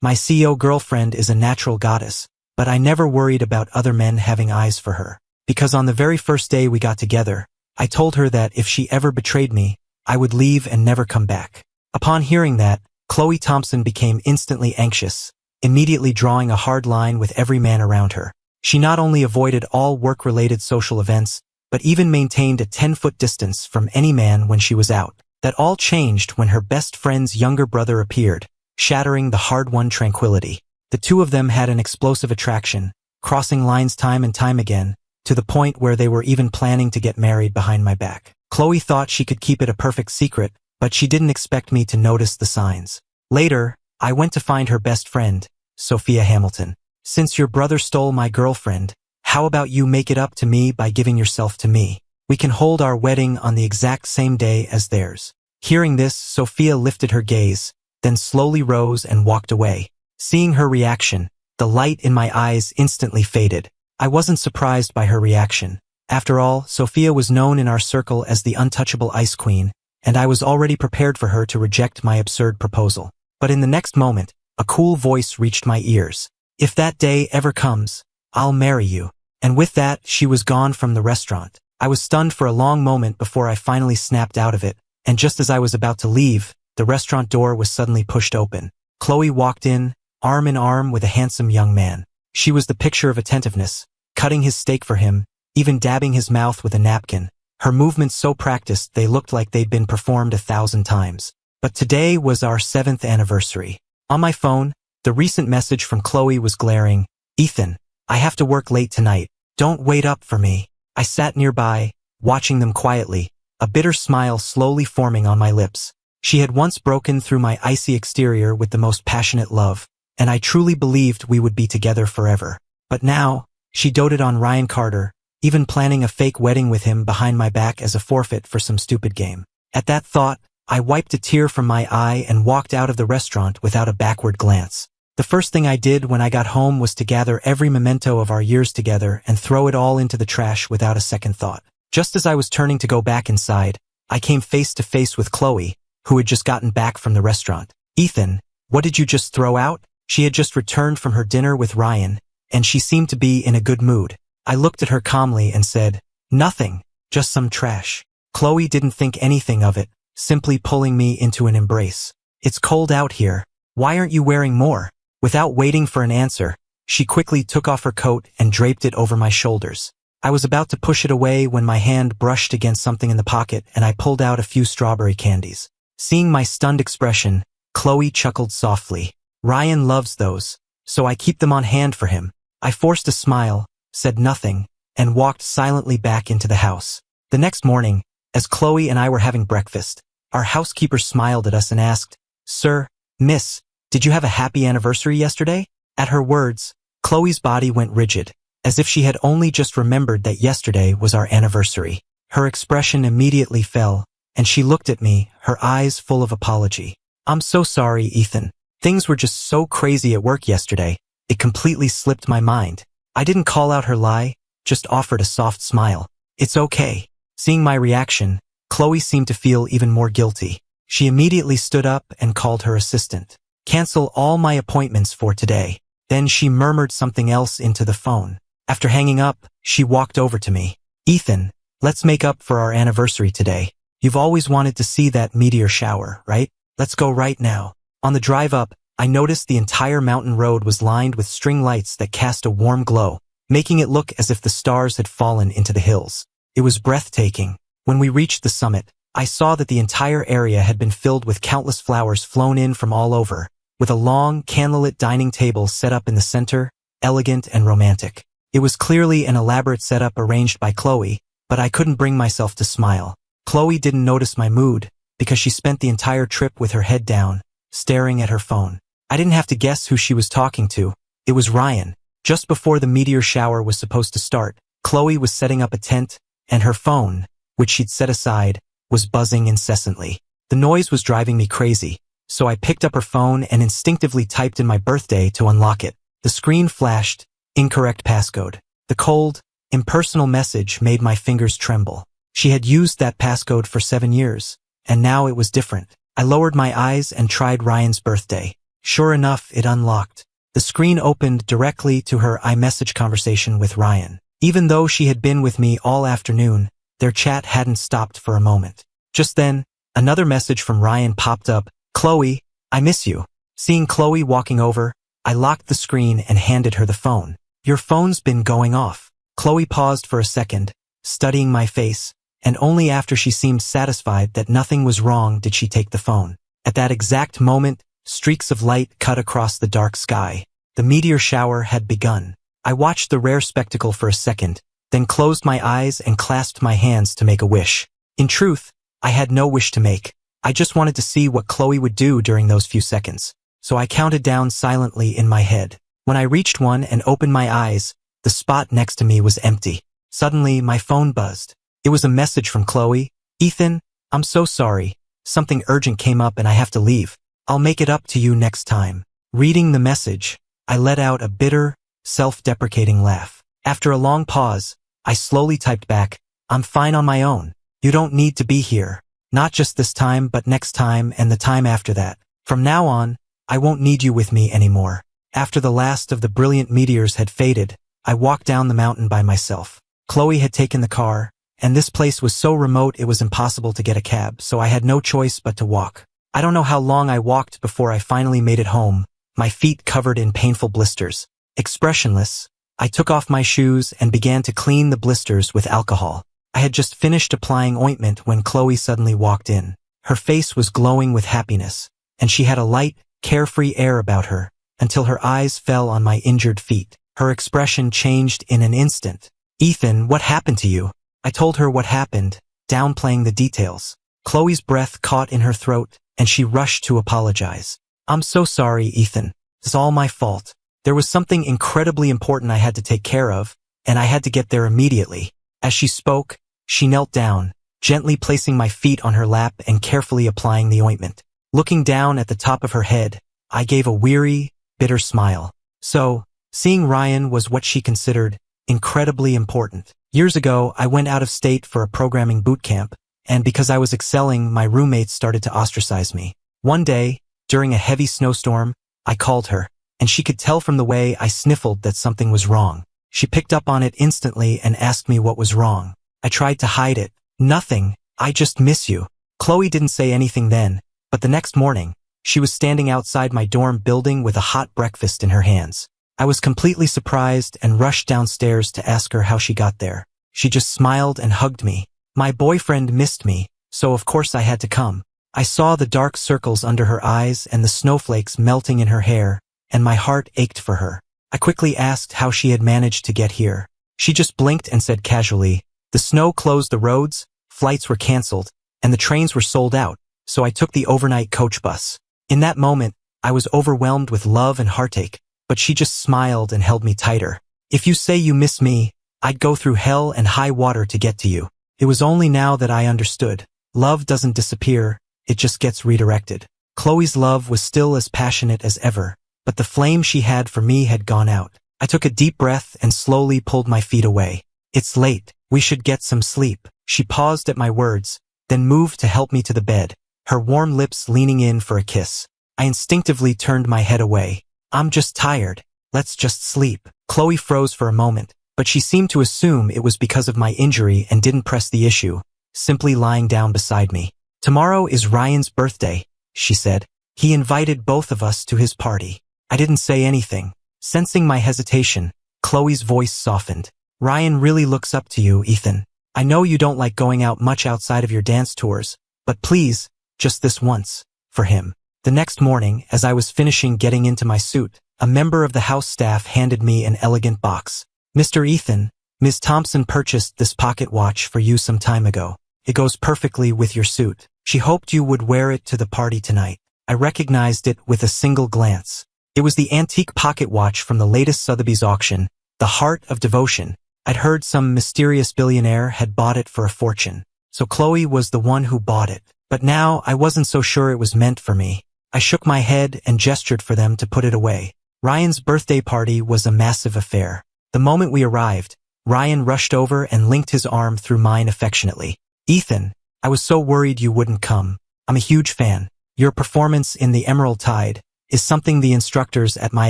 My CEO girlfriend is a natural goddess, but I never worried about other men having eyes for her. Because on the very first day we got together, I told her that if she ever betrayed me, I would leave and never come back. Upon hearing that, Chloe Thompson became instantly anxious, immediately drawing a hard line with every man around her. She not only avoided all work-related social events, but even maintained a 10-foot distance from any man when she was out. That all changed when her best friend's younger brother appeared, shattering the hard-won tranquility. The two of them had an explosive attraction, crossing lines time and time again, to the point where they were even planning to get married behind my back. Chloe thought she could keep it a perfect secret, but she didn't expect me to notice the signs. Later, I went to find her best friend, Sophia Hamilton. Since your brother stole my girlfriend, how about you make it up to me by giving yourself to me? We can hold our wedding on the exact same day as theirs. Hearing this, Sophia lifted her gaze, then slowly rose and walked away. Seeing her reaction, the light in my eyes instantly faded. I wasn't surprised by her reaction. After all, Sophia was known in our circle as the untouchable ice queen, and I was already prepared for her to reject my absurd proposal. But in the next moment, a cool voice reached my ears. If that day ever comes, I'll marry you. And with that, she was gone from the restaurant. I was stunned for a long moment before I finally snapped out of it, and just as I was about to leave, the restaurant door was suddenly pushed open. Chloe walked in, arm in arm with a handsome young man. She was the picture of attentiveness, cutting his steak for him, even dabbing his mouth with a napkin. Her movements so practiced they looked like they'd been performed 1,000 times. But today was our 7th anniversary. On my phone, the recent message from Chloe was glaring. Ethan, I have to work late tonight. Don't wait up for me. I sat nearby, watching them quietly, a bitter smile slowly forming on my lips. She had once broken through my icy exterior with the most passionate love, and I truly believed we would be together forever. But now, she doted on Ryan Carter, even planning a fake wedding with him behind my back as a forfeit for some stupid game. At that thought, I wiped a tear from my eye and walked out of the restaurant without a backward glance. The first thing I did when I got home was to gather every memento of our years together and throw it all into the trash without a second thought. Just as I was turning to go back inside, I came face to face with Chloe, who had just gotten back from the restaurant. Ethan, what did you just throw out? She had just returned from her dinner with Ryan, and she seemed to be in a good mood. I looked at her calmly and said, nothing, just some trash. Chloe didn't think anything of it, simply pulling me into an embrace. It's cold out here. Why aren't you wearing more? Without waiting for an answer, she quickly took off her coat and draped it over my shoulders. I was about to push it away when my hand brushed against something in the pocket and I pulled out a few strawberry candies. Seeing my stunned expression, Chloe chuckled softly. Ryan loves those, so I keep them on hand for him. I forced a smile, said nothing, and walked silently back into the house. The next morning, as Chloe and I were having breakfast, our housekeeper smiled at us and asked, Sir, Miss, did you have a happy anniversary yesterday? At her words, Chloe's body went rigid, as if she had only just remembered that yesterday was our anniversary. Her expression immediately fell, and she looked at me, her eyes full of apology. I'm so sorry, Ethan. Things were just so crazy at work yesterday, it completely slipped my mind. I didn't call out her lie, just offered a soft smile. It's okay. Seeing my reaction, Chloe seemed to feel even more guilty. She immediately stood up and called her assistant. Cancel all my appointments for today. Then she murmured something else into the phone. After hanging up, she walked over to me. Ethan, let's make up for our anniversary today. You've always wanted to see that meteor shower, right? Let's go right now. On the drive up, I noticed the entire mountain road was lined with string lights that cast a warm glow, making it look as if the stars had fallen into the hills. It was breathtaking. When we reached the summit, I saw that the entire area had been filled with countless flowers flown in from all over, with a long, candlelit dining table set up in the center, elegant and romantic. It was clearly an elaborate setup arranged by Chloe, but I couldn't bring myself to smile. Chloe didn't notice my mood, because she spent the entire trip with her head down, staring at her phone. I didn't have to guess who she was talking to. It was Ryan. Just before the meteor shower was supposed to start, Chloe was setting up a tent, and her phone, which she'd set aside, was buzzing incessantly. The noise was driving me crazy, so I picked up her phone and instinctively typed in my birthday to unlock it. The screen flashed, incorrect passcode. The cold, impersonal message made my fingers tremble. She had used that passcode for 7 years, and now it was different. I lowered my eyes and tried Ryan's birthday. Sure enough, it unlocked. The screen opened directly to her iMessage conversation with Ryan. Even though she had been with me all afternoon, their chat hadn't stopped for a moment. Just then, another message from Ryan popped up. "Chloe, I miss you." Seeing Chloe walking over, I locked the screen and handed her the phone. "Your phone's been going off." Chloe paused for a second, studying my face, and only after she seemed satisfied that nothing was wrong did she take the phone. At that exact moment, streaks of light cut across the dark sky. The meteor shower had begun. I watched the rare spectacle for a second, then closed my eyes and clasped my hands to make a wish. In truth, I had no wish to make. I just wanted to see what Chloe would do during those few seconds. So I counted down silently in my head. When I reached one and opened my eyes, the spot next to me was empty. Suddenly, my phone buzzed. It was a message from Chloe. "Ethan, I'm so sorry. Something urgent came up and I have to leave. I'll make it up to you next time." Reading the message, I let out a bitter, self-deprecating laugh. After a long pause, I slowly typed back, "I'm fine on my own. You don't need to be here. Not just this time, but next time and the time after that. From now on, I won't need you with me anymore." After the last of the brilliant meteors had faded, I walked down the mountain by myself. Chloe had taken the car, and this place was so remote it was impossible to get a cab, so I had no choice but to walk. I don't know how long I walked before I finally made it home, my feet covered in painful blisters. Expressionless, I took off my shoes and began to clean the blisters with alcohol. I had just finished applying ointment when Chloe suddenly walked in. Her face was glowing with happiness, and she had a light, carefree air about her, until her eyes fell on my injured feet. Her expression changed in an instant. "Ethan, what happened to you?" I told her what happened, downplaying the details. Chloe's breath caught in her throat, and she rushed to apologize. "I'm so sorry, Ethan. It's all my fault. There was something incredibly important I had to take care of, and I had to get there immediately." As she spoke, she knelt down, gently placing my feet on her lap and carefully applying the ointment. Looking down at the top of her head, I gave a weary, bitter smile. So, seeing Ryan was what she considered incredibly important. Years ago, I went out of state for a programming boot camp, and because I was excelling, my roommates started to ostracize me. One day, during a heavy snowstorm, I called her, and she could tell from the way I sniffled that something was wrong. She picked up on it instantly and asked me what was wrong. I tried to hide it. "Nothing, I just miss you." Chloe didn't say anything then, but the next morning, she was standing outside my dorm building with a hot breakfast in her hands. I was completely surprised and rushed downstairs to ask her how she got there. She just smiled and hugged me. My boyfriend missed me, so of course I had to come. I saw the dark circles under her eyes and the snowflakes melting in her hair, and my heart ached for her. I quickly asked how she had managed to get here. She just blinked and said casually, "The snow closed the roads, flights were canceled, and the trains were sold out, so I took the overnight coach bus." In that moment, I was overwhelmed with love and heartache, but she just smiled and held me tighter. "If you say you miss me, I'd go through hell and high water to get to you." It was only now that I understood. Love doesn't disappear, it just gets redirected. Chloe's love was still as passionate as ever, but the flame she had for me had gone out. I took a deep breath and slowly pulled my feet away. "It's late, we should get some sleep." She paused at my words, then moved to help me to the bed, her warm lips leaning in for a kiss. I instinctively turned my head away. "I'm just tired. Let's just sleep." Chloe froze for a moment, but she seemed to assume it was because of my injury and didn't press the issue, simply lying down beside me. "Tomorrow is Ryan's birthday," she said. "He invited both of us to his party." I didn't say anything. Sensing my hesitation, Chloe's voice softened. "Ryan really looks up to you, Ethan. I know you don't like going out much outside of your dance tours, but please, just this once, for him." The next morning, as I was finishing getting into my suit, a member of the house staff handed me an elegant box. "Mr. Ethan, Ms. Thompson purchased this pocket watch for you some time ago. It goes perfectly with your suit. She hoped you would wear it to the party tonight." I recognized it with a single glance. It was the antique pocket watch from the latest Sotheby's auction, the Heart of Devotion. I'd heard some mysterious billionaire had bought it for a fortune. So Chloe was the one who bought it. But now I wasn't so sure it was meant for me. I shook my head and gestured for them to put it away. Ryan's birthday party was a massive affair. The moment we arrived, Ryan rushed over and linked his arm through mine affectionately. "Ethan, I was so worried you wouldn't come. I'm a huge fan. Your performance in The Emerald Tide, is something the instructors at my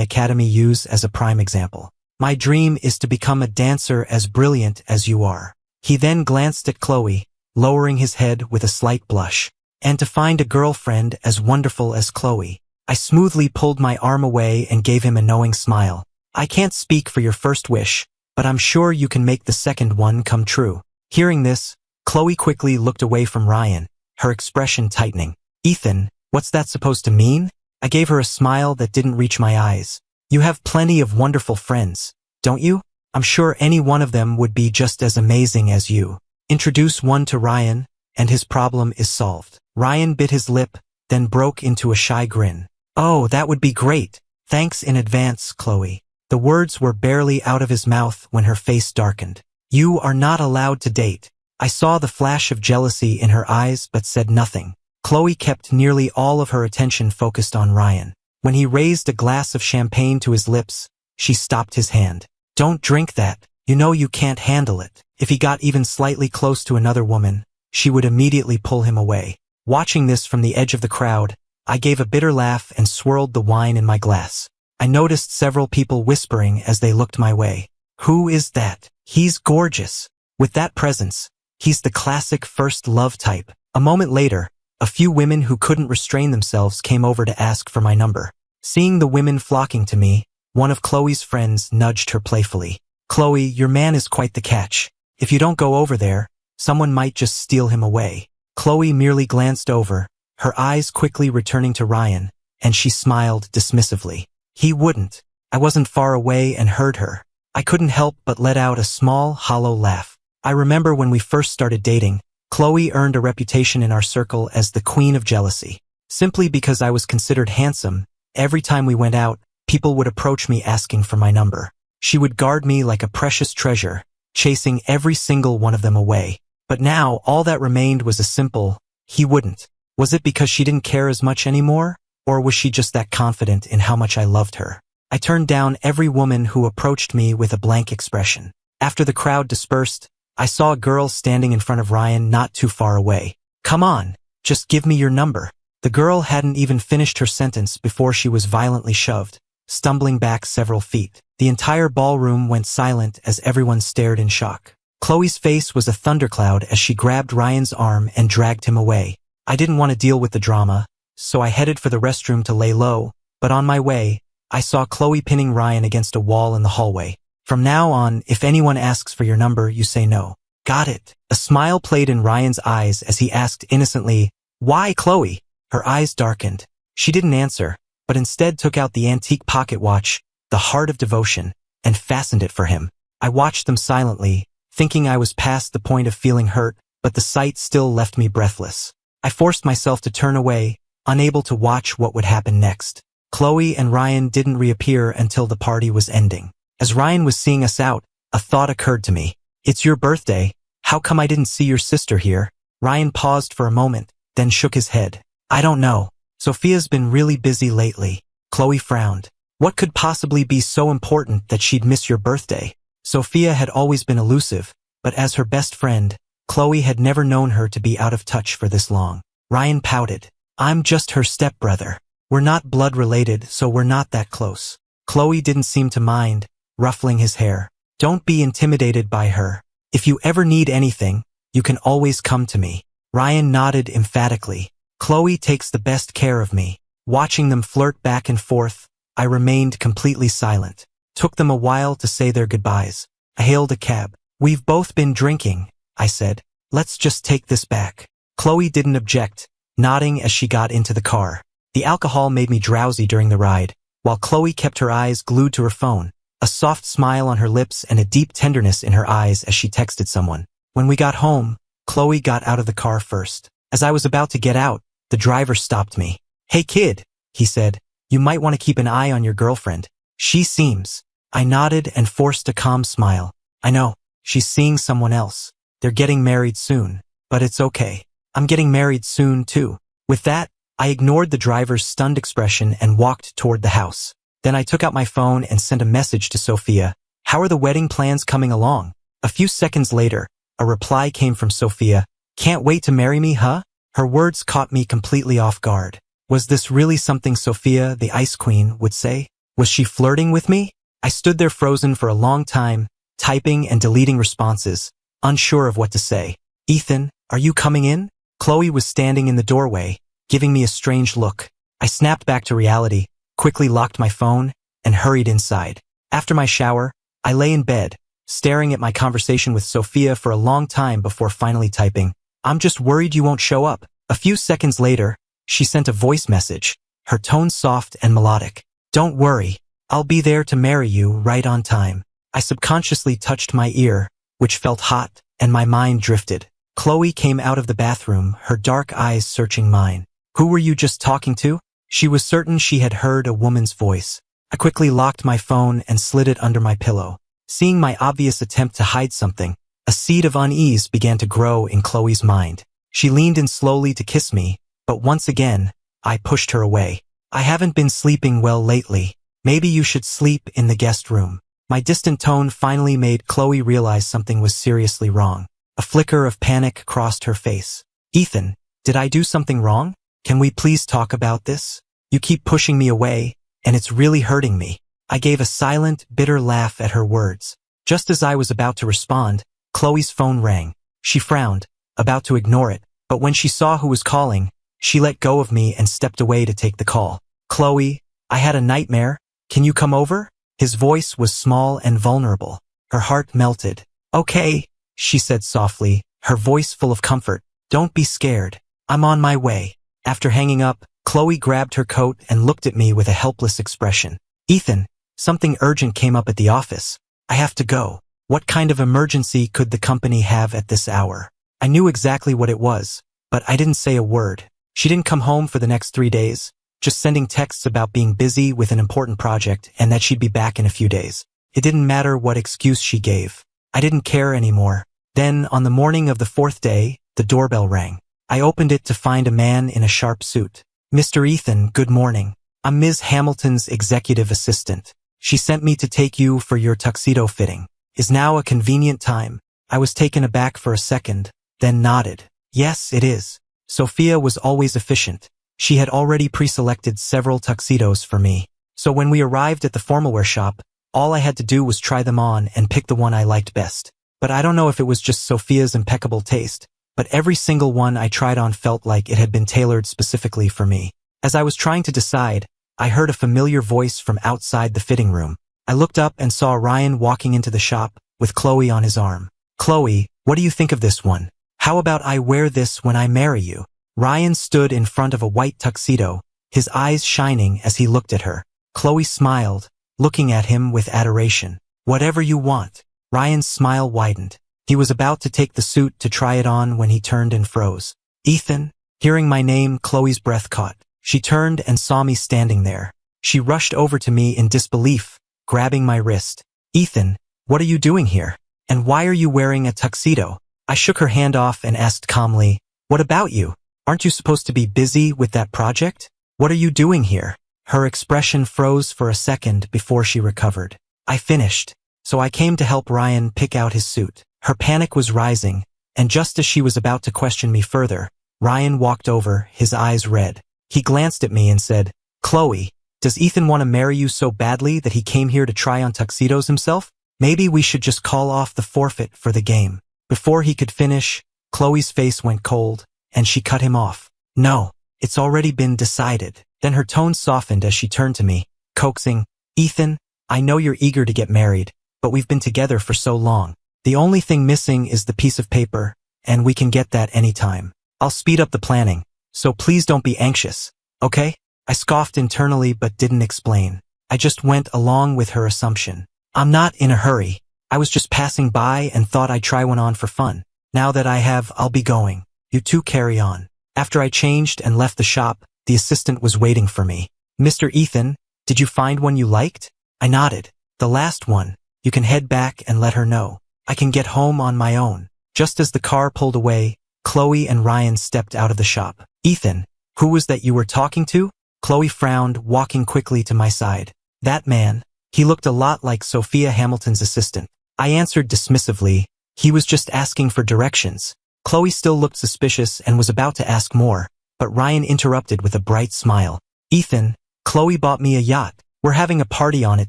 academy use as a prime example. My dream is to become a dancer as brilliant as you are. He then glanced at Chloe, lowering his head with a slight blush. And to find a girlfriend as wonderful as Chloe. I smoothly pulled my arm away and gave him a knowing smile. I can't speak for your first wish, but I'm sure you can make the second one come true. Hearing this, Chloe quickly looked away from Ryan, her expression tightening. Ethan, what's that supposed to mean? I gave her a smile that didn't reach my eyes. You have plenty of wonderful friends, don't you? I'm sure any one of them would be just as amazing as you. Introduce one to Ryan, and his problem is solved. Ryan bit his lip, then broke into a shy grin. Oh, that would be great. Thanks in advance, Chloe. The words were barely out of his mouth when her face darkened. You are not allowed to date. I saw the flash of jealousy in her eyes but said nothing. Chloe kept nearly all of her attention focused on Ryan. When he raised a glass of champagne to his lips, she stopped his hand. Don't drink that. You know you can't handle it. If he got even slightly close to another woman, she would immediately pull him away. Watching this from the edge of the crowd, I gave a bitter laugh and swirled the wine in my glass. I noticed several people whispering as they looked my way. Who is that? He's gorgeous. With that presence, he's the classic first love type. A moment later, a few women who couldn't restrain themselves came over to ask for my number. Seeing the women flocking to me, one of Chloe's friends nudged her playfully. Chloe, your man is quite the catch. If you don't go over there, someone might just steal him away. Chloe merely glanced over, her eyes quickly returning to Ryan, and she smiled dismissively. He wouldn't. I wasn't far away and heard her. I couldn't help but let out a small, hollow laugh. I remember when we first started dating, Chloe earned a reputation in our circle as the queen of jealousy. Simply because I was considered handsome, every time we went out, people would approach me asking for my number. She would guard me like a precious treasure, chasing every single one of them away. But now, all that remained was a simple, he wouldn't. Was it because she didn't care as much anymore? Or was she just that confident in how much I loved her? I turned down every woman who approached me with a blank expression. After the crowd dispersed, I saw a girl standing in front of Ryan not too far away. Come on, just give me your number. The girl hadn't even finished her sentence before she was violently shoved, stumbling back several feet. The entire ballroom went silent as everyone stared in shock. Chloe's face was a thundercloud as she grabbed Ryan's arm and dragged him away. I didn't want to deal with the drama, so I headed for the restroom to lay low, but on my way, I saw Chloe pinning Ryan against a wall in the hallway. From now on, if anyone asks for your number, you say no. Got it. A smile played in Ryan's eyes as he asked innocently, Why, Chloe? Her eyes darkened. She didn't answer, but instead took out the antique pocket watch, the heart of devotion, and fastened it for him. I watched them silently, thinking I was past the point of feeling hurt, but the sight still left me breathless. I forced myself to turn away, unable to watch what would happen next. Chloe and Ryan didn't reappear until the party was ending. As Ryan was seeing us out, a thought occurred to me. It's your birthday. How come I didn't see your sister here? Ryan paused for a moment, then shook his head. I don't know. Sophia's been really busy lately. Chloe frowned. What could possibly be so important that she'd miss your birthday? Sophia had always been elusive, but as her best friend, Chloe had never known her to be out of touch for this long. Ryan pouted. I'm just her stepbrother. We're not blood related, so we're not that close. Chloe didn't seem to mind, ruffling his hair. Don't be intimidated by her. If you ever need anything, you can always come to me. Ryan nodded emphatically. Chloe takes the best care of me. Watching them flirt back and forth, I remained completely silent. Took them a while to say their goodbyes. I hailed a cab. We've both been drinking, I said. Let's just take this back. Chloe didn't object, nodding as she got into the car. The alcohol made me drowsy during the ride, while Chloe kept her eyes glued to her phone, a soft smile on her lips and a deep tenderness in her eyes as she texted someone. When we got home, Chloe got out of the car first. As I was about to get out, the driver stopped me. Hey kid, he said, you might want to keep an eye on your girlfriend. She seems. I nodded and forced a calm smile. I know, she's seeing someone else. They're getting married soon, but it's okay. I'm getting married soon too. With that, I ignored the driver's stunned expression and walked toward the house. Then I took out my phone and sent a message to Sophia. How are the wedding plans coming along? A few seconds later, a reply came from Sophia. Can't wait to marry me, huh? Her words caught me completely off guard. Was this really something Sophia, the Ice Queen, would say? Was she flirting with me? I stood there frozen for a long time, typing and deleting responses, unsure of what to say. Ethan, are you coming in? Chloe was standing in the doorway, giving me a strange look. I snapped back to reality, quickly locked my phone, and hurried inside. After my shower, I lay in bed, staring at my conversation with Sophia for a long time before finally typing, "I'm just worried you won't show up." A few seconds later, she sent a voice message, her tone soft and melodic. "Don't worry, I'll be there to marry you right on time." I subconsciously touched my ear, which felt hot, and my mind drifted. Chloe came out of the bathroom, her dark eyes searching mine. "Who were you just talking to?" She was certain she had heard a woman's voice. I quickly locked my phone and slid it under my pillow. Seeing my obvious attempt to hide something, a seed of unease began to grow in Chloe's mind. She leaned in slowly to kiss me, but once again, I pushed her away. "I haven't been sleeping well lately. Maybe you should sleep in the guest room." My distant tone finally made Chloe realize something was seriously wrong. A flicker of panic crossed her face. "Ethan, did I do something wrong? Can we please talk about this? You keep pushing me away, and it's really hurting me." I gave a silent, bitter laugh at her words. Just as I was about to respond, Chloe's phone rang. She frowned, about to ignore it, but when she saw who was calling, she let go of me and stepped away to take the call. "Chloe, I had a nightmare. Can you come over?" His voice was small and vulnerable. Her heart melted. "Okay," she said softly, her voice full of comfort. "Don't be scared. I'm on my way." After hanging up, Chloe grabbed her coat and looked at me with a helpless expression. "Ethan, something urgent came up at the office. I have to go." What kind of emergency could the company have at this hour? I knew exactly what it was, but I didn't say a word. She didn't come home for the next 3 days, just sending texts about being busy with an important project and that she'd be back in a few days. It didn't matter what excuse she gave. I didn't care anymore. Then, on the morning of the 4th day, the doorbell rang. I opened it to find a man in a sharp suit. "Mr. Ethan, good morning. I'm Ms. Hamilton's executive assistant. She sent me to take you for your tuxedo fitting. Is now a convenient time?" I was taken aback for a second, then nodded. "Yes, it is." Sophia was always efficient. She had already pre-selected several tuxedos for me. So when we arrived at the formal wear shop, all I had to do was try them on and pick the one I liked best. But I don't know if it was just Sophia's impeccable taste, but every single one I tried on felt like it had been tailored specifically for me. As I was trying to decide, I heard a familiar voice from outside the fitting room. I looked up and saw Ryan walking into the shop, with Chloe on his arm. "Chloe, what do you think of this one? How about I wear this when I marry you?" Ryan stood in front of a white tuxedo, his eyes shining as he looked at her. Chloe smiled, looking at him with adoration. "Whatever you want." Ryan's smile widened. He was about to take the suit to try it on when he turned and froze. "Ethan?" Hearing my name, Chloe's breath caught. She turned and saw me standing there. She rushed over to me in disbelief, grabbing my wrist. "Ethan, what are you doing here? And why are you wearing a tuxedo?" I shook her hand off and asked calmly, "What about you? Aren't you supposed to be busy with that project? What are you doing here?" Her expression froze for a second before she recovered. "I finished, so I came to help Ryan pick out his suit." Her panic was rising, and just as she was about to question me further, Ryan walked over, his eyes red. He glanced at me and said, "Chloe, does Ethan want to marry you so badly that he came here to try on tuxedos himself? Maybe we should just call off the forfeit for the game." Before he could finish, Chloe's face went cold, and she cut him off. "No, it's already been decided." Then her tone softened as she turned to me, coaxing, "Ethan, I know you're eager to get married, but we've been together for so long. The only thing missing is the piece of paper, and we can get that anytime. I'll speed up the planning, so please don't be anxious, okay?" I scoffed internally but didn't explain. I just went along with her assumption. "I'm not in a hurry. I was just passing by and thought I'd try one on for fun. Now that I have, I'll be going. You two carry on." After I changed and left the shop, the assistant was waiting for me. "Mr. Ethan, did you find one you liked?" I nodded. "The last one. You can head back and let her know. I can get home on my own." Just as the car pulled away, Chloe and Ryan stepped out of the shop. "Ethan, who was that you were talking to?" Chloe frowned, walking quickly to my side. "That man. He looked a lot like Sophia Hamilton's assistant." I answered dismissively, "He was just asking for directions." Chloe still looked suspicious and was about to ask more, but Ryan interrupted with a bright smile. Ethan, Chloe bought me a yacht. We're having a party on it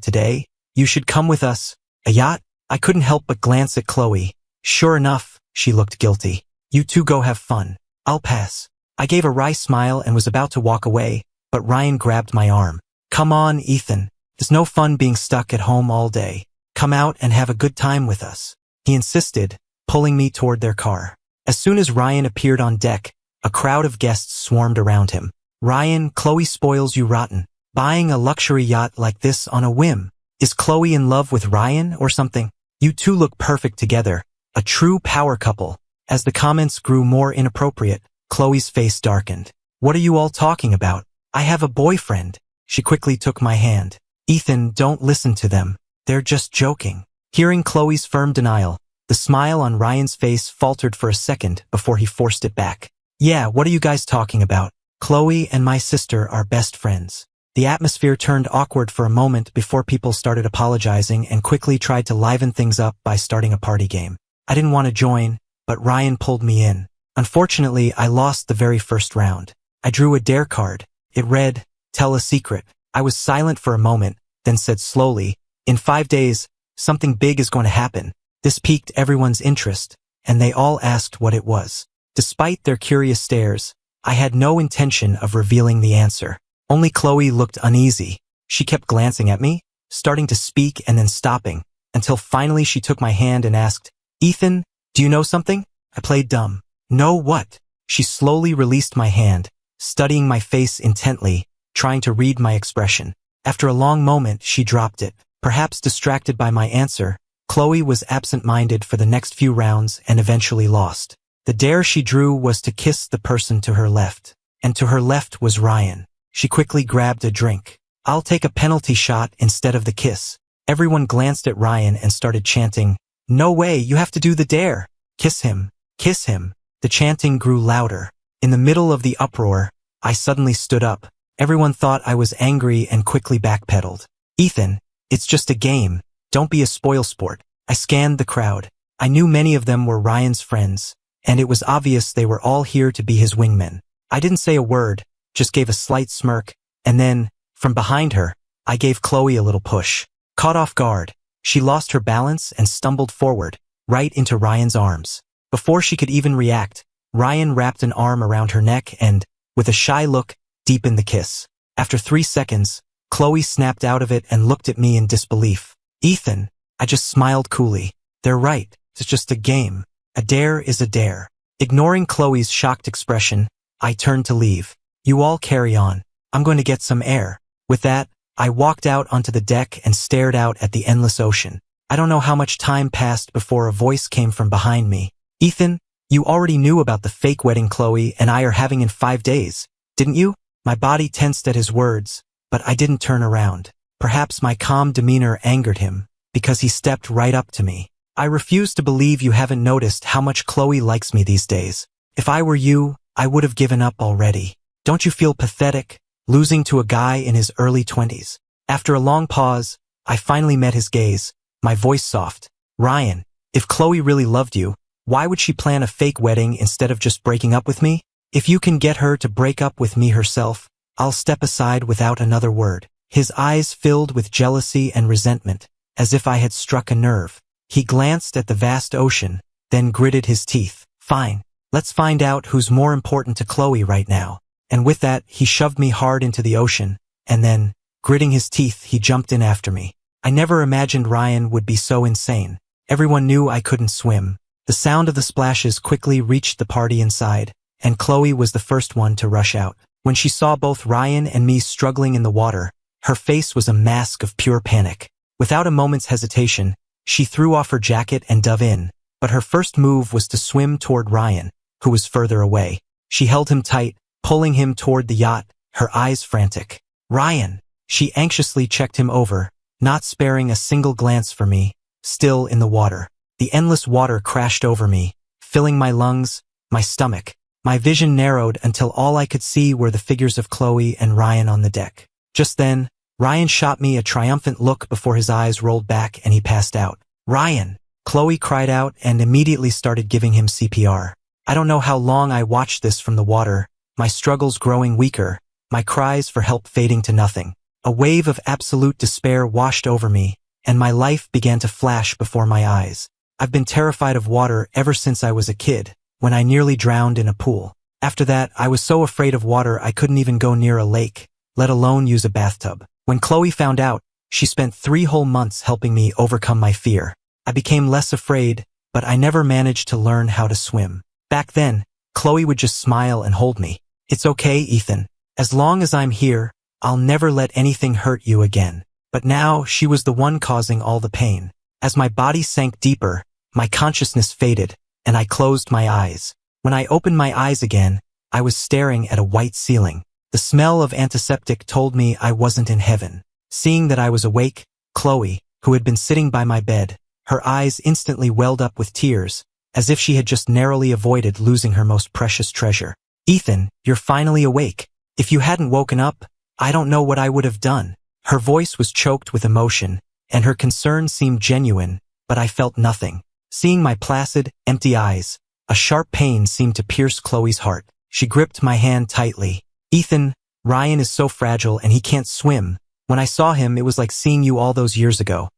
today. You should come with us. A yacht? I couldn't help but glance at Chloe. Sure enough, she looked guilty. You two go have fun. I'll pass. I gave a wry smile and was about to walk away, but Ryan grabbed my arm. Come on, Ethan. There's no fun being stuck at home all day. Come out and have a good time with us. He insisted, pulling me toward their car. As soon as Ryan appeared on deck, a crowd of guests swarmed around him. Ryan, Chloe spoils you rotten. Buying a luxury yacht like this on a whim. Is Chloe in love with Ryan or something? You two look perfect together. A true power couple. As the comments grew more inappropriate, Chloe's face darkened. What are you all talking about? I have a boyfriend. She quickly took my hand. Ethan, don't listen to them. They're just joking. Hearing Chloe's firm denial, the smile on Ryan's face faltered for a second before he forced it back. Yeah, what are you guys talking about? Chloe and my sister are best friends. The atmosphere turned awkward for a moment before people started apologizing and quickly tried to liven things up by starting a party game. I didn't want to join, but Ryan pulled me in. Unfortunately, I lost the very first round. I drew a dare card. It read, tell a secret. I was silent for a moment, then said slowly, in 5 days, something big is going to happen. This piqued everyone's interest, and they all asked what it was. Despite their curious stares, I had no intention of revealing the answer. Only Chloe looked uneasy. She kept glancing at me, starting to speak and then stopping, until finally she took my hand and asked, Ethan, do you know something? I played dumb. Know what? She slowly released my hand, studying my face intently, trying to read my expression. After a long moment, she dropped it. Perhaps distracted by my answer, Chloe was absent-minded for the next few rounds and eventually lost. The dare she drew was to kiss the person to her left, and to her left was Ryan. She quickly grabbed a drink. I'll take a penalty shot instead of the kiss. Everyone glanced at Ryan and started chanting, no way, you have to do the dare. Kiss him. Kiss him. The chanting grew louder. In the middle of the uproar, I suddenly stood up. Everyone thought I was angry and quickly backpedaled. Ethan, it's just a game. Don't be a spoilsport. I scanned the crowd. I knew many of them were Ryan's friends, and it was obvious they were all here to be his wingmen. I didn't say a word, just gave a slight smirk, and then, from behind her, I gave Chloe a little push. Caught off guard, she lost her balance and stumbled forward, right into Ryan's arms. Before she could even react, Ryan wrapped an arm around her neck and, with a shy look, deepened the kiss. After 3 seconds, Chloe snapped out of it and looked at me in disbelief. Ethan, I just smiled coolly. They're right, it's just a game. A dare is a dare. Ignoring Chloe's shocked expression, I turned to leave. You all carry on. I'm going to get some air. With that, I walked out onto the deck and stared out at the endless ocean. I don't know how much time passed before a voice came from behind me. Ethan, you already knew about the fake wedding Chloe and I are having in 5 days, didn't you? My body tensed at his words, but I didn't turn around. Perhaps my calm demeanor angered him, because he stepped right up to me. I refuse to believe you haven't noticed how much Chloe likes me these days. If I were you, I would have given up already. Don't you feel pathetic, losing to a guy in his early 20s? After a long pause, I finally met his gaze, my voice soft. Ryan, if Chloe really loved you, why would she plan a fake wedding instead of just breaking up with me? If you can get her to break up with me herself, I'll step aside without another word. His eyes filled with jealousy and resentment, as if I had struck a nerve. He glanced at the vast ocean, then gritted his teeth. Fine, let's find out who's more important to Chloe right now. And with that, he shoved me hard into the ocean, and then, gritting his teeth, he jumped in after me. I never imagined Ryan would be so insane. Everyone knew I couldn't swim. The sound of the splashes quickly reached the party inside, and Chloe was the first one to rush out. When she saw both Ryan and me struggling in the water, her face was a mask of pure panic. Without a moment's hesitation, she threw off her jacket and dove in, but her first move was to swim toward Ryan, who was further away. She held him tight, pulling him toward the yacht, her eyes frantic. Ryan! She anxiously checked him over, not sparing a single glance for me, still in the water. The endless water crashed over me, filling my lungs, my stomach. My vision narrowed until all I could see were the figures of Chloe and Ryan on the deck. Just then, Ryan shot me a triumphant look before his eyes rolled back and he passed out. Ryan! Chloe cried out and immediately started giving him CPR. I don't know how long I watched this from the water, my struggles growing weaker, my cries for help fading to nothing. A wave of absolute despair washed over me, and my life began to flash before my eyes. I've been terrified of water ever since I was a kid, when I nearly drowned in a pool. After that, I was so afraid of water I couldn't even go near a lake, let alone use a bathtub. When Chloe found out, she spent 3 whole months helping me overcome my fear. I became less afraid, but I never managed to learn how to swim. Back then, Chloe would just smile and hold me. "It's okay, Ethan. As long as I'm here, I'll never let anything hurt you again." But now, she was the one causing all the pain. As my body sank deeper, my consciousness faded, and I closed my eyes. When I opened my eyes again, I was staring at a white ceiling. The smell of antiseptic told me I wasn't in heaven. Seeing that I was awake, Chloe, who had been sitting by my bed, her eyes instantly welled up with tears, as if she had just narrowly avoided losing her most precious treasure. "Ethan, you're finally awake. If you hadn't woken up, I don't know what I would have done." Her voice was choked with emotion, and her concern seemed genuine, but I felt nothing. Seeing my placid, empty eyes, a sharp pain seemed to pierce Chloe's heart. She gripped my hand tightly. "Ethan, Ryan is so fragile and he can't swim. When I saw him, it was like seeing you all those years ago.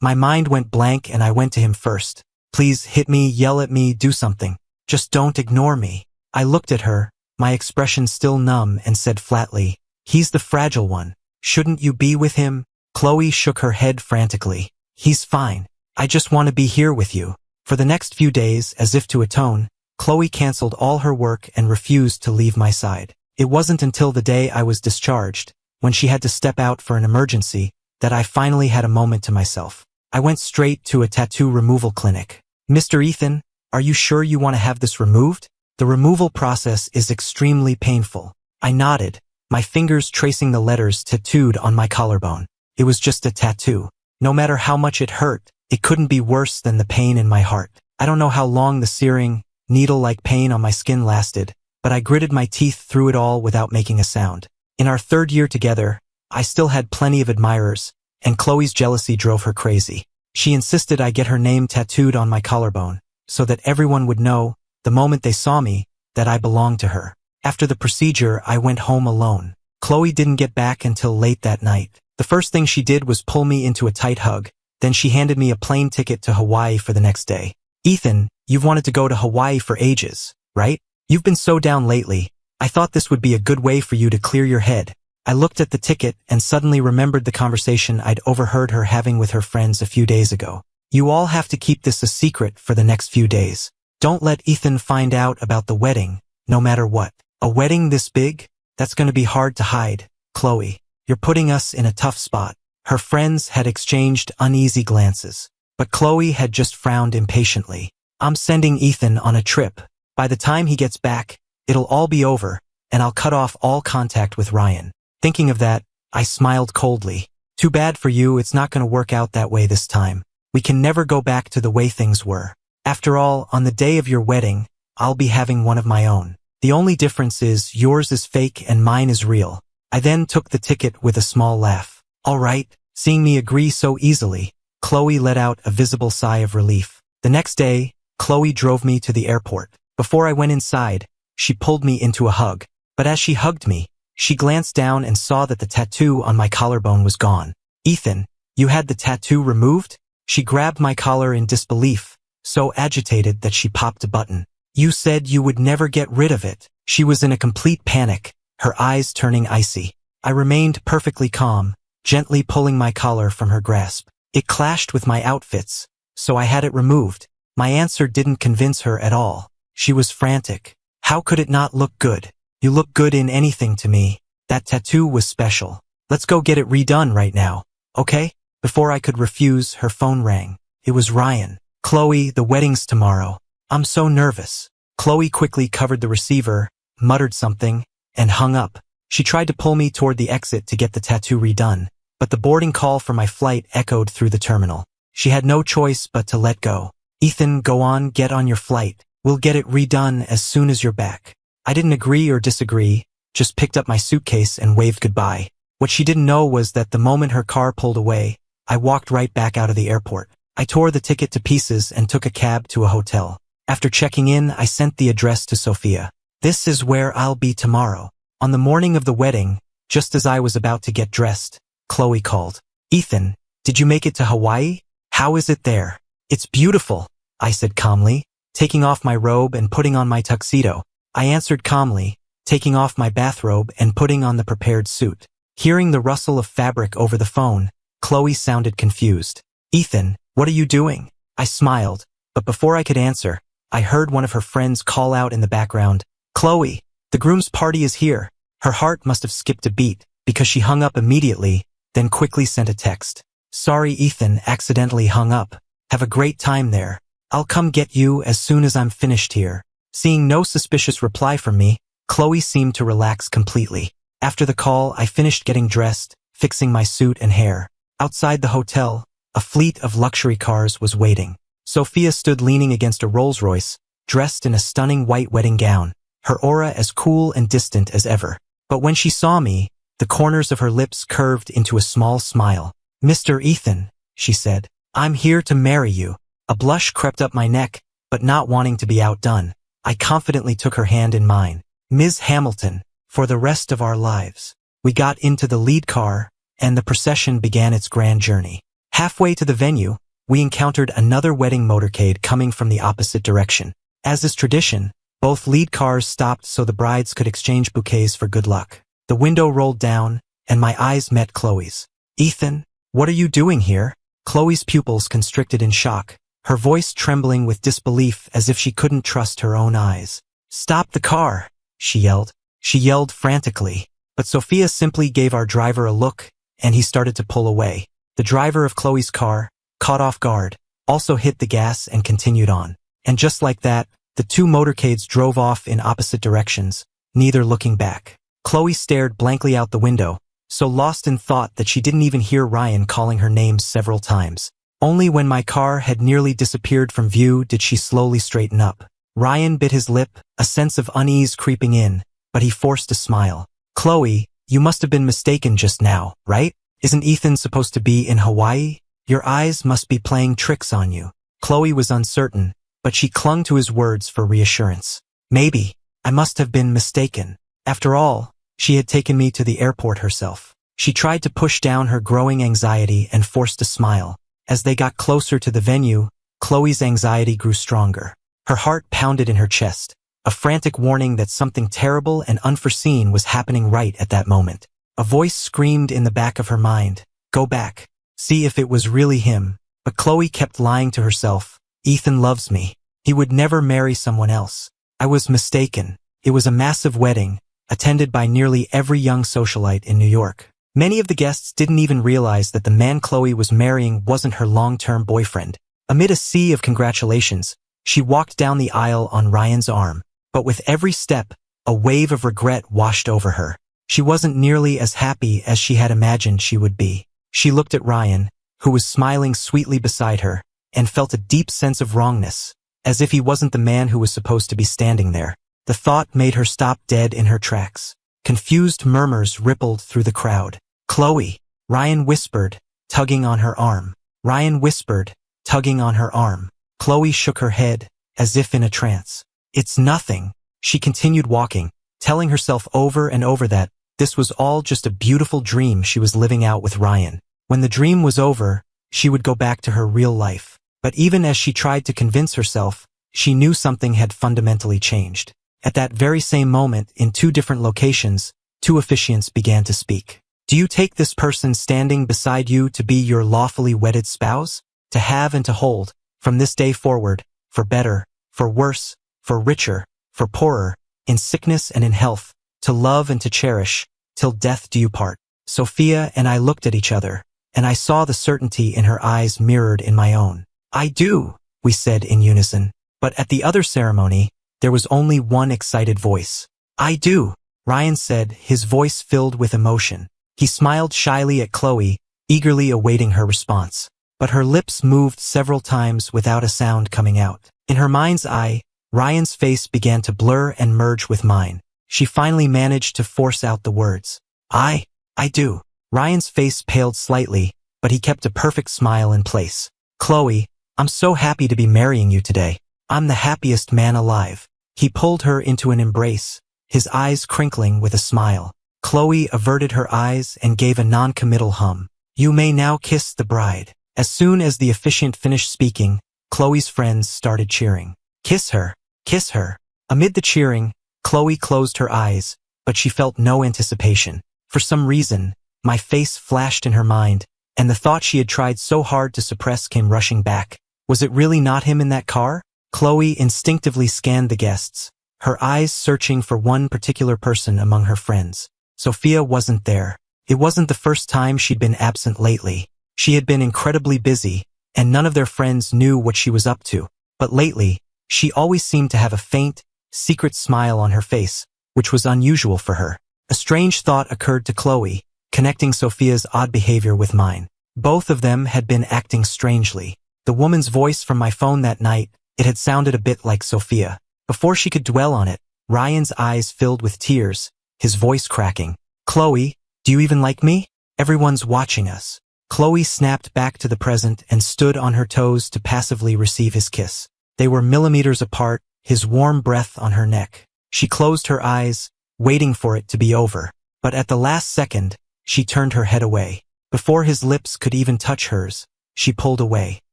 My mind went blank and I went to him first. Please hit me, yell at me, do something. Just don't ignore me." I looked at her, my expression still numb, and said flatly, "He's the fragile one. Shouldn't you be with him?" Chloe shook her head frantically. "He's fine. I just want to be here with you." For the next few days, as if to atone, Chloe canceled all her work and refused to leave my side. It wasn't until the day I was discharged, when she had to step out for an emergency, that I finally had a moment to myself. I went straight to a tattoo removal clinic. "Mr. Ethan, are you sure you want to have this removed? The removal process is extremely painful." I nodded, my fingers tracing the letters tattooed on my collarbone. It was just a tattoo. No matter how much it hurt, it couldn't be worse than the pain in my heart. I don't know how long the searing, needle-like pain on my skin lasted, but I gritted my teeth through it all without making a sound. In our 3rd year together, I still had plenty of admirers, and Chloe's jealousy drove her crazy. She insisted I get her name tattooed on my collarbone, so that everyone would know, the moment they saw me, that I belonged to her. After the procedure, I went home alone. Chloe didn't get back until late that night. The first thing she did was pull me into a tight hug, then she handed me a plane ticket to Hawaii for the next day. "Ethan, you've wanted to go to Hawaii for ages, right? You've been so down lately. I thought this would be a good way for you to clear your head." I looked at the ticket and suddenly remembered the conversation I'd overheard her having with her friends a few days ago. "You all have to keep this a secret for the next few days. Don't let Ethan find out about the wedding, no matter what." "A wedding this big? That's going to be hard to hide, Chloe. You're putting us in a tough spot." Her friends had exchanged uneasy glances, but Chloe had just frowned impatiently. "I'm sending Ethan on a trip. By the time he gets back, it'll all be over, and I'll cut off all contact with Ryan." Thinking of that, I smiled coldly. "Too bad for you, it's not going to work out that way this time. We can never go back to the way things were. After all, on the day of your wedding, I'll be having one of my own. The only difference is yours is fake and mine is real." I then took the ticket with a small laugh. "All right." Seeing me agree so easily, Chloe let out a visible sigh of relief. The next day, Chloe drove me to the airport. Before I went inside, she pulled me into a hug. But as she hugged me, she glanced down and saw that the tattoo on my collarbone was gone. "Ethan, you had the tattoo removed?" She grabbed my collar in disbelief, so agitated that she popped a button. "You said you would never get rid of it." She was in a complete panic, her eyes turning icy. I remained perfectly calm, gently pulling my collar from her grasp. It clashed with my outfits, so I had it removed. My answer didn't convince her at all. She was frantic. "How could it not look good? You look good in anything to me. That tattoo was special. Let's go get it redone right now, okay?" Before I could refuse, her phone rang. It was Ryan. "Chloe, the wedding's tomorrow. I'm so nervous." Chloe quickly covered the receiver, muttered something, and hung up. She tried to pull me toward the exit to get the tattoo redone, but the boarding call for my flight echoed through the terminal. She had no choice but to let go. "Ethan, go on, get on your flight. We'll get it redone as soon as you're back." I didn't agree or disagree, just picked up my suitcase and waved goodbye. What she didn't know was that the moment her car pulled away, I walked right back out of the airport. I tore the ticket to pieces and took a cab to a hotel. After checking in, I sent the address to Sophia. This is where I'll be tomorrow. On the morning of the wedding, just as I was about to get dressed, Chloe called. Ethan, did you make it to Hawaii? How is it there? It's beautiful, I said calmly, taking off my robe and putting on my tuxedo. I answered calmly, taking off my bathrobe and putting on the prepared suit. Hearing the rustle of fabric over the phone, Chloe sounded confused. Ethan, what are you doing? I smiled, but before I could answer, I heard one of her friends call out in the background, Chloe, the groom's party is here. Her heart must have skipped a beat, because she hung up immediately, then quickly sent a text. Sorry, Ethan accidentally hung up. Have a great time there. I'll come get you as soon as I'm finished here. Seeing no suspicious reply from me, Chloe seemed to relax completely. After the call, I finished getting dressed, fixing my suit and hair. Outside the hotel, a fleet of luxury cars was waiting. Sophia stood leaning against a Rolls-Royce, dressed in a stunning white wedding gown, her aura as cool and distant as ever. But when she saw me, the corners of her lips curved into a small smile. Mr. Ethan, she said, I'm here to marry you. A blush crept up my neck, but not wanting to be outdone, I confidently took her hand in mine. Ms. Hamilton, for the rest of our lives. We got into the lead car, and the procession began its grand journey. Halfway to the venue, we encountered another wedding motorcade coming from the opposite direction. As is tradition, both lead cars stopped so the brides could exchange bouquets for good luck. The window rolled down, and my eyes met Chloe's. Ethan, what are you doing here? Chloe's pupils constricted in shock, her voice trembling with disbelief as if she couldn't trust her own eyes. Stop the car, she yelled. She yelled frantically, but Sophia simply gave our driver a look, and he started to pull away. The driver of Chloe's car, caught off guard, also hit the gas and continued on. And just like that, the two motorcades drove off in opposite directions, neither looking back. Chloe stared blankly out the window, so lost in thought that she didn't even hear Ryan calling her name several times. Only when my car had nearly disappeared from view did she slowly straighten up. Ryan bit his lip, a sense of unease creeping in, but he forced a smile. Chloe, you must have been mistaken just now, right? Isn't Ethan supposed to be in Hawaii? Your eyes must be playing tricks on you. Chloe was uncertain, but she clung to his words for reassurance. Maybe, I must have been mistaken. After all, she had taken me to the airport herself. She tried to push down her growing anxiety and forced a smile. As they got closer to the venue, Chloe's anxiety grew stronger. Her heart pounded in her chest, a frantic warning that something terrible and unforeseen was happening right at that moment. A voice screamed in the back of her mind, go back, see if it was really him. But Chloe kept lying to herself. Ethan loves me. He would never marry someone else. I was mistaken. It was a massive wedding, attended by nearly every young socialite in New York. Many of the guests didn't even realize that the man Chloe was marrying wasn't her long-term boyfriend. Amid a sea of congratulations, she walked down the aisle on Ryan's arm, but with every step, a wave of regret washed over her. She wasn't nearly as happy as she had imagined she would be. She looked at Ryan, who was smiling sweetly beside her, and felt a deep sense of wrongness, as if he wasn't the man who was supposed to be standing there. The thought made her stop dead in her tracks. Confused murmurs rippled through the crowd. Chloe, Ryan whispered, tugging on her arm. Ryan whispered, tugging on her arm. Chloe shook her head, as if in a trance. It's nothing, she continued walking, telling herself over and over that this was all just a beautiful dream she was living out with Ryan. When the dream was over, she would go back to her real life. But even as she tried to convince herself, she knew something had fundamentally changed. At that very same moment, in two different locations, two officiants began to speak. Do you take this person standing beside you to be your lawfully wedded spouse? To have and to hold, from this day forward, for better, for worse, for richer, for poorer, in sickness and in health, to love and to cherish, till death do you part. Sophia and I looked at each other, and I saw the certainty in her eyes mirrored in my own. I do, we said in unison. But at the other ceremony, there was only one excited voice. I do, Ryan said, his voice filled with emotion. He smiled shyly at Chloe, eagerly awaiting her response. But her lips moved several times without a sound coming out. In her mind's eye, Ryan's face began to blur and merge with mine. She finally managed to force out the words. I do. Ryan's face paled slightly, but he kept a perfect smile in place. Chloe, I'm so happy to be marrying you today. I'm the happiest man alive. He pulled her into an embrace, his eyes crinkling with a smile. Chloe averted her eyes and gave a non-committal hum. "You may now kiss the bride." As soon as the officiant finished speaking, Chloe's friends started cheering. "Kiss her! Kiss her!" Amid the cheering, Chloe closed her eyes, but she felt no anticipation. For some reason, my face flashed in her mind, and the thought she had tried so hard to suppress came rushing back. Was it really not him in that car? Chloe instinctively scanned the guests, her eyes searching for one particular person among her friends. Sophia wasn't there. It wasn't the first time she'd been absent lately. She had been incredibly busy, and none of their friends knew what she was up to. But lately, she always seemed to have a faint, secret smile on her face, which was unusual for her. A strange thought occurred to Chloe, connecting Sophia's odd behavior with mine. Both of them had been acting strangely. The woman's voice from my phone that night, it had sounded a bit like Sophia. Before she could dwell on it, Ryan's eyes filled with tears, his voice cracking. "Chloe, do you even like me? Everyone's watching us." Chloe snapped back to the present and stood on her toes to passively receive his kiss. They were millimeters apart, his warm breath on her neck. She closed her eyes, waiting for it to be over. But at the last second, she turned her head away. Before his lips could even touch hers, she pulled away.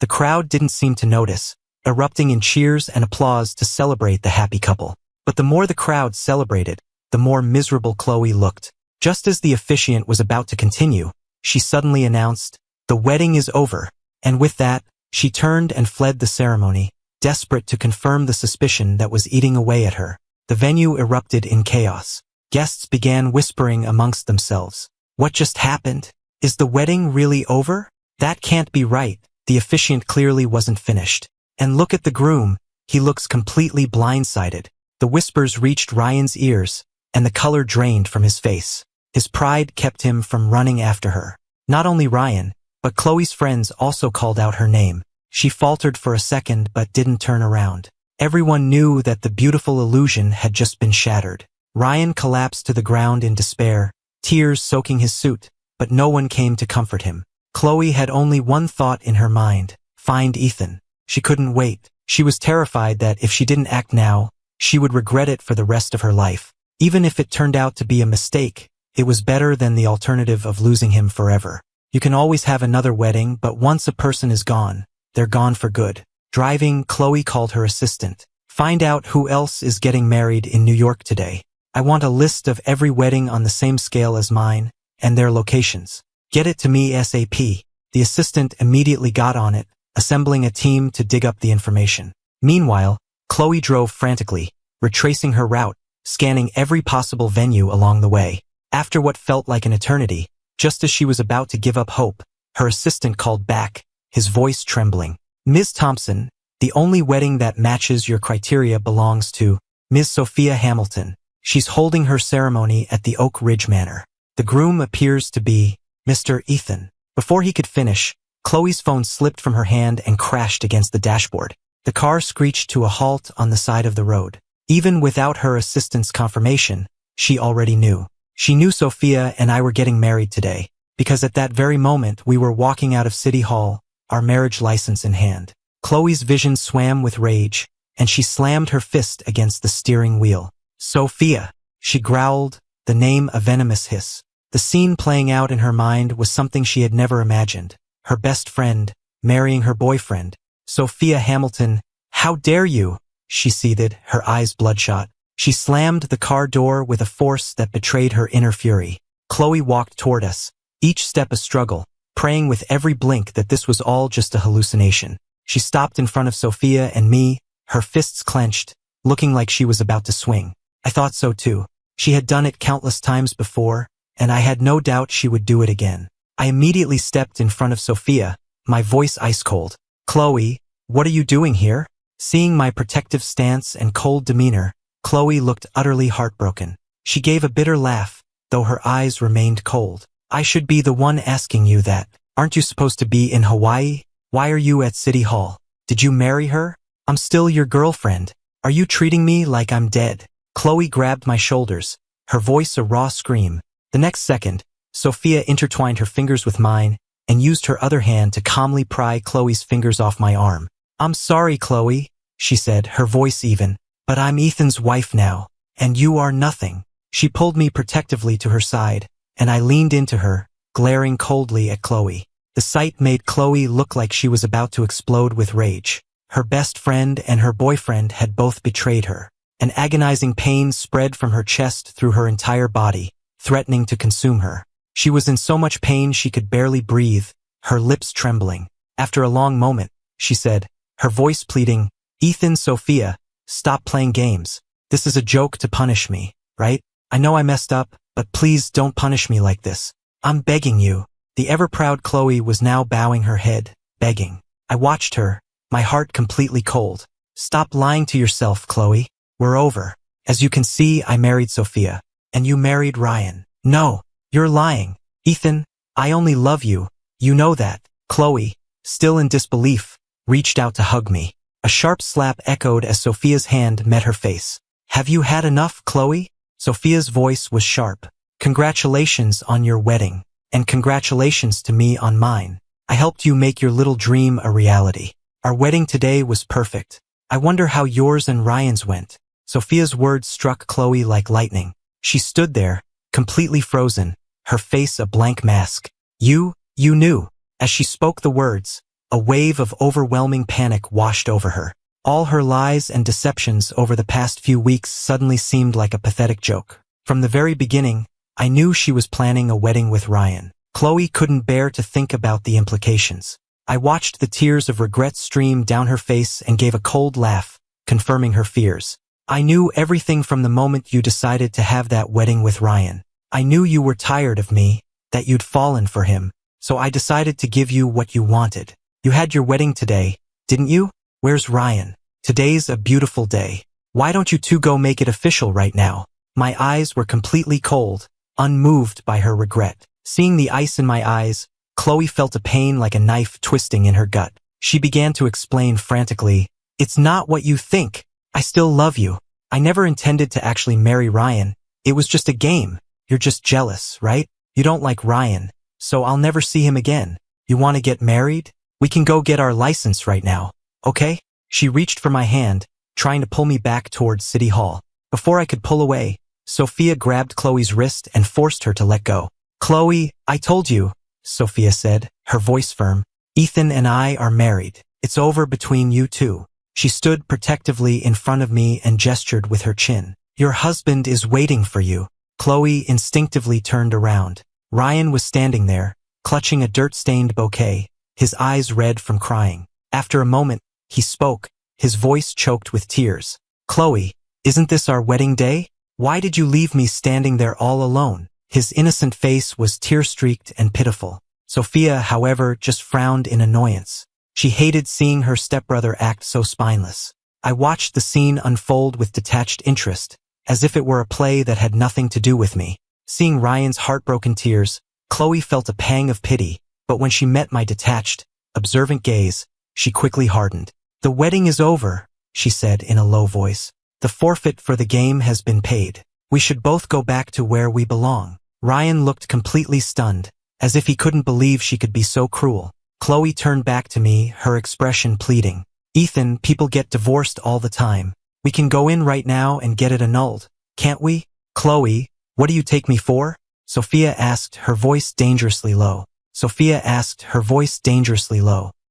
The crowd didn't seem to notice, erupting in cheers and applause to celebrate the happy couple. But the more the crowd celebrated, the more miserable Chloe looked. Just as the officiant was about to continue, she suddenly announced, "The wedding is over." And with that, she turned and fled the ceremony, desperate to confirm the suspicion that was eating away at her. The venue erupted in chaos. Guests began whispering amongst themselves. "What just happened? Is the wedding really over? That can't be right." The officiant clearly wasn't finished. "And look at the groom, he looks completely blindsided." The whispers reached Ryan's ears, and the color drained from his face. His pride kept him from running after her. Not only Ryan, but Chloe's friends also called out her name. She faltered for a second but didn't turn around. Everyone knew that the beautiful illusion had just been shattered. Ryan collapsed to the ground in despair, tears soaking his suit, but no one came to comfort him. Chloe had only one thought in her mind: find Ethan. She couldn't wait. She was terrified that if she didn't act now, she would regret it for the rest of her life. Even if it turned out to be a mistake, it was better than the alternative of losing him forever. You can always have another wedding, but once a person is gone, they're gone for good. Driving, Chloe called her assistant. "Find out who else is getting married in New York today. I want a list of every wedding on the same scale as mine, and their locations. Get it to me ASAP." The assistant immediately got on it, assembling a team to dig up the information. Meanwhile, Chloe drove frantically, retracing her route, scanning every possible venue along the way. After what felt like an eternity, just as she was about to give up hope, her assistant called back, his voice trembling. "Ms. Thompson, the only wedding that matches your criteria belongs to Ms. Sophia Hamilton. She's holding her ceremony at the Oak Ridge Manor. The groom appears to be Mr. Ethan." Before he could finish, Chloe's phone slipped from her hand and crashed against the dashboard. The car screeched to a halt on the side of the road. Even without her assistant's confirmation, she already knew. She knew Sophia and I were getting married today, because at that very moment we were walking out of City Hall, our marriage license in hand. Chloe's vision swam with rage, and she slammed her fist against the steering wheel. "Sophia!" she growled, the name a venomous hiss. The scene playing out in her mind was something she had never imagined. Her best friend, marrying her boyfriend. "Sophia Hamilton, how dare you?" she seethed, her eyes bloodshot. She slammed the car door with a force that betrayed her inner fury. Chloe walked toward us, each step a struggle, praying with every blink that this was all just a hallucination. She stopped in front of Sophia and me, her fists clenched, looking like she was about to swing. I thought so too. She had done it countless times before, and I had no doubt she would do it again. I immediately stepped in front of Sophia, my voice ice cold. "Chloe, what are you doing here?" Seeing my protective stance and cold demeanor, Chloe looked utterly heartbroken. She gave a bitter laugh, though her eyes remained cold. "I should be the one asking you that. Aren't you supposed to be in Hawaii? Why are you at City Hall? Did you marry her? I'm still your girlfriend. Are you treating me like I'm dead?" Chloe grabbed my shoulders, her voice a raw scream. The next second, Sophia intertwined her fingers with mine and used her other hand to calmly pry Chloe's fingers off my arm. "I'm sorry, Chloe," she said, her voice even, But I'm Ethan's wife now, and you are nothing. She pulled me protectively to her side, and I leaned into her, glaring coldly at Chloe. The sight made Chloe look like she was about to explode with rage. Her best friend and her boyfriend had both betrayed her. An agonizing pain spread from her chest through her entire body, threatening to consume her. She was in so much pain she could barely breathe, her lips trembling. After a long moment, she said, her voice pleading, "Ethan, Sophia, stop playing games. This is a joke to punish me, right? I know I messed up, but please don't punish me like this. I'm begging you." The ever-proud Chloe was now bowing her head, begging. I watched her, my heart completely cold. "Stop lying to yourself, Chloe. We're over. As you can see, I married Sophia, and you married Ryan." "No, you're lying. Ethan, I only love you. You know that." Chloe, still in disbelief, reached out to hug me. A sharp slap echoed as Sophia's hand met her face. "Have you had enough, Chloe?" Sophia's voice was sharp. "Congratulations on your wedding. And congratulations to me on mine. I helped you make your little dream a reality. Our wedding today was perfect. I wonder how yours and Ryan's went." Sophia's words struck Chloe like lightning. She stood there, completely frozen, her face a blank mask. You knew." As she spoke the words, a wave of overwhelming panic washed over her. All her lies and deceptions over the past few weeks suddenly seemed like a pathetic joke. From the very beginning, I knew she was planning a wedding with Ryan. Chloe couldn't bear to think about the implications. I watched the tears of regret stream down her face and gave a cold laugh, confirming her fears. "I knew everything from the moment you decided to have that wedding with Ryan. I knew you were tired of me, that you'd fallen for him, so I decided to give you what you wanted. You had your wedding today, didn't you? Where's Ryan? Today's a beautiful day. Why don't you two go make it official right now?" My eyes were completely cold, unmoved by her regret. Seeing the ice in my eyes, Chloe felt a pain like a knife twisting in her gut. She began to explain frantically, "It's not what you think. I still love you. I never intended to actually marry Ryan. It was just a game. You're just jealous, right? You don't like Ryan, so I'll never see him again. You want to get married? We can go get our license right now, okay?" She reached for my hand, trying to pull me back towards City Hall. Before I could pull away, Sophia grabbed Chloe's wrist and forced her to let go. "Chloe, I told you," Sophia said, her voice firm. "Ethan and I are married. It's over between you two." She stood protectively in front of me and gestured with her chin. "Your husband is waiting for you." Chloe instinctively turned around. Ryan was standing there, clutching a dirt-stained bouquet, his eyes red from crying. After a moment, he spoke, his voice choked with tears. "Chloe, isn't this our wedding day? Why did you leave me standing there all alone?" His innocent face was tear-streaked and pitiful. Sophia, however, just frowned in annoyance. She hated seeing her stepbrother act so spineless. I watched the scene unfold with detached interest, as if it were a play that had nothing to do with me. Seeing Ryan's heartbroken tears, Chloe felt a pang of pity, but when she met my detached, observant gaze, she quickly hardened. "The wedding is over," she said in a low voice. "The forfeit for the game has been paid. We should both go back to where we belong." Ryan looked completely stunned, as if he couldn't believe she could be so cruel. Chloe turned back to me, her expression pleading. "Ethan, people get divorced all the time. We can go in right now and get it annulled, can't we?" "Chloe, what do you take me for?" Sophia asked, her voice dangerously low.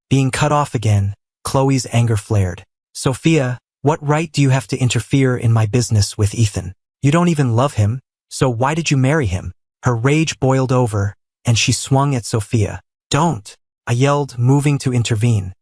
Being cut off again, Chloe's anger flared. "Sophia, what right do you have to interfere in my business with Ethan? You don't even love him, so why did you marry him?" Her rage boiled over, and she swung at Sophia. "Don't!" I yelled, moving to intervene.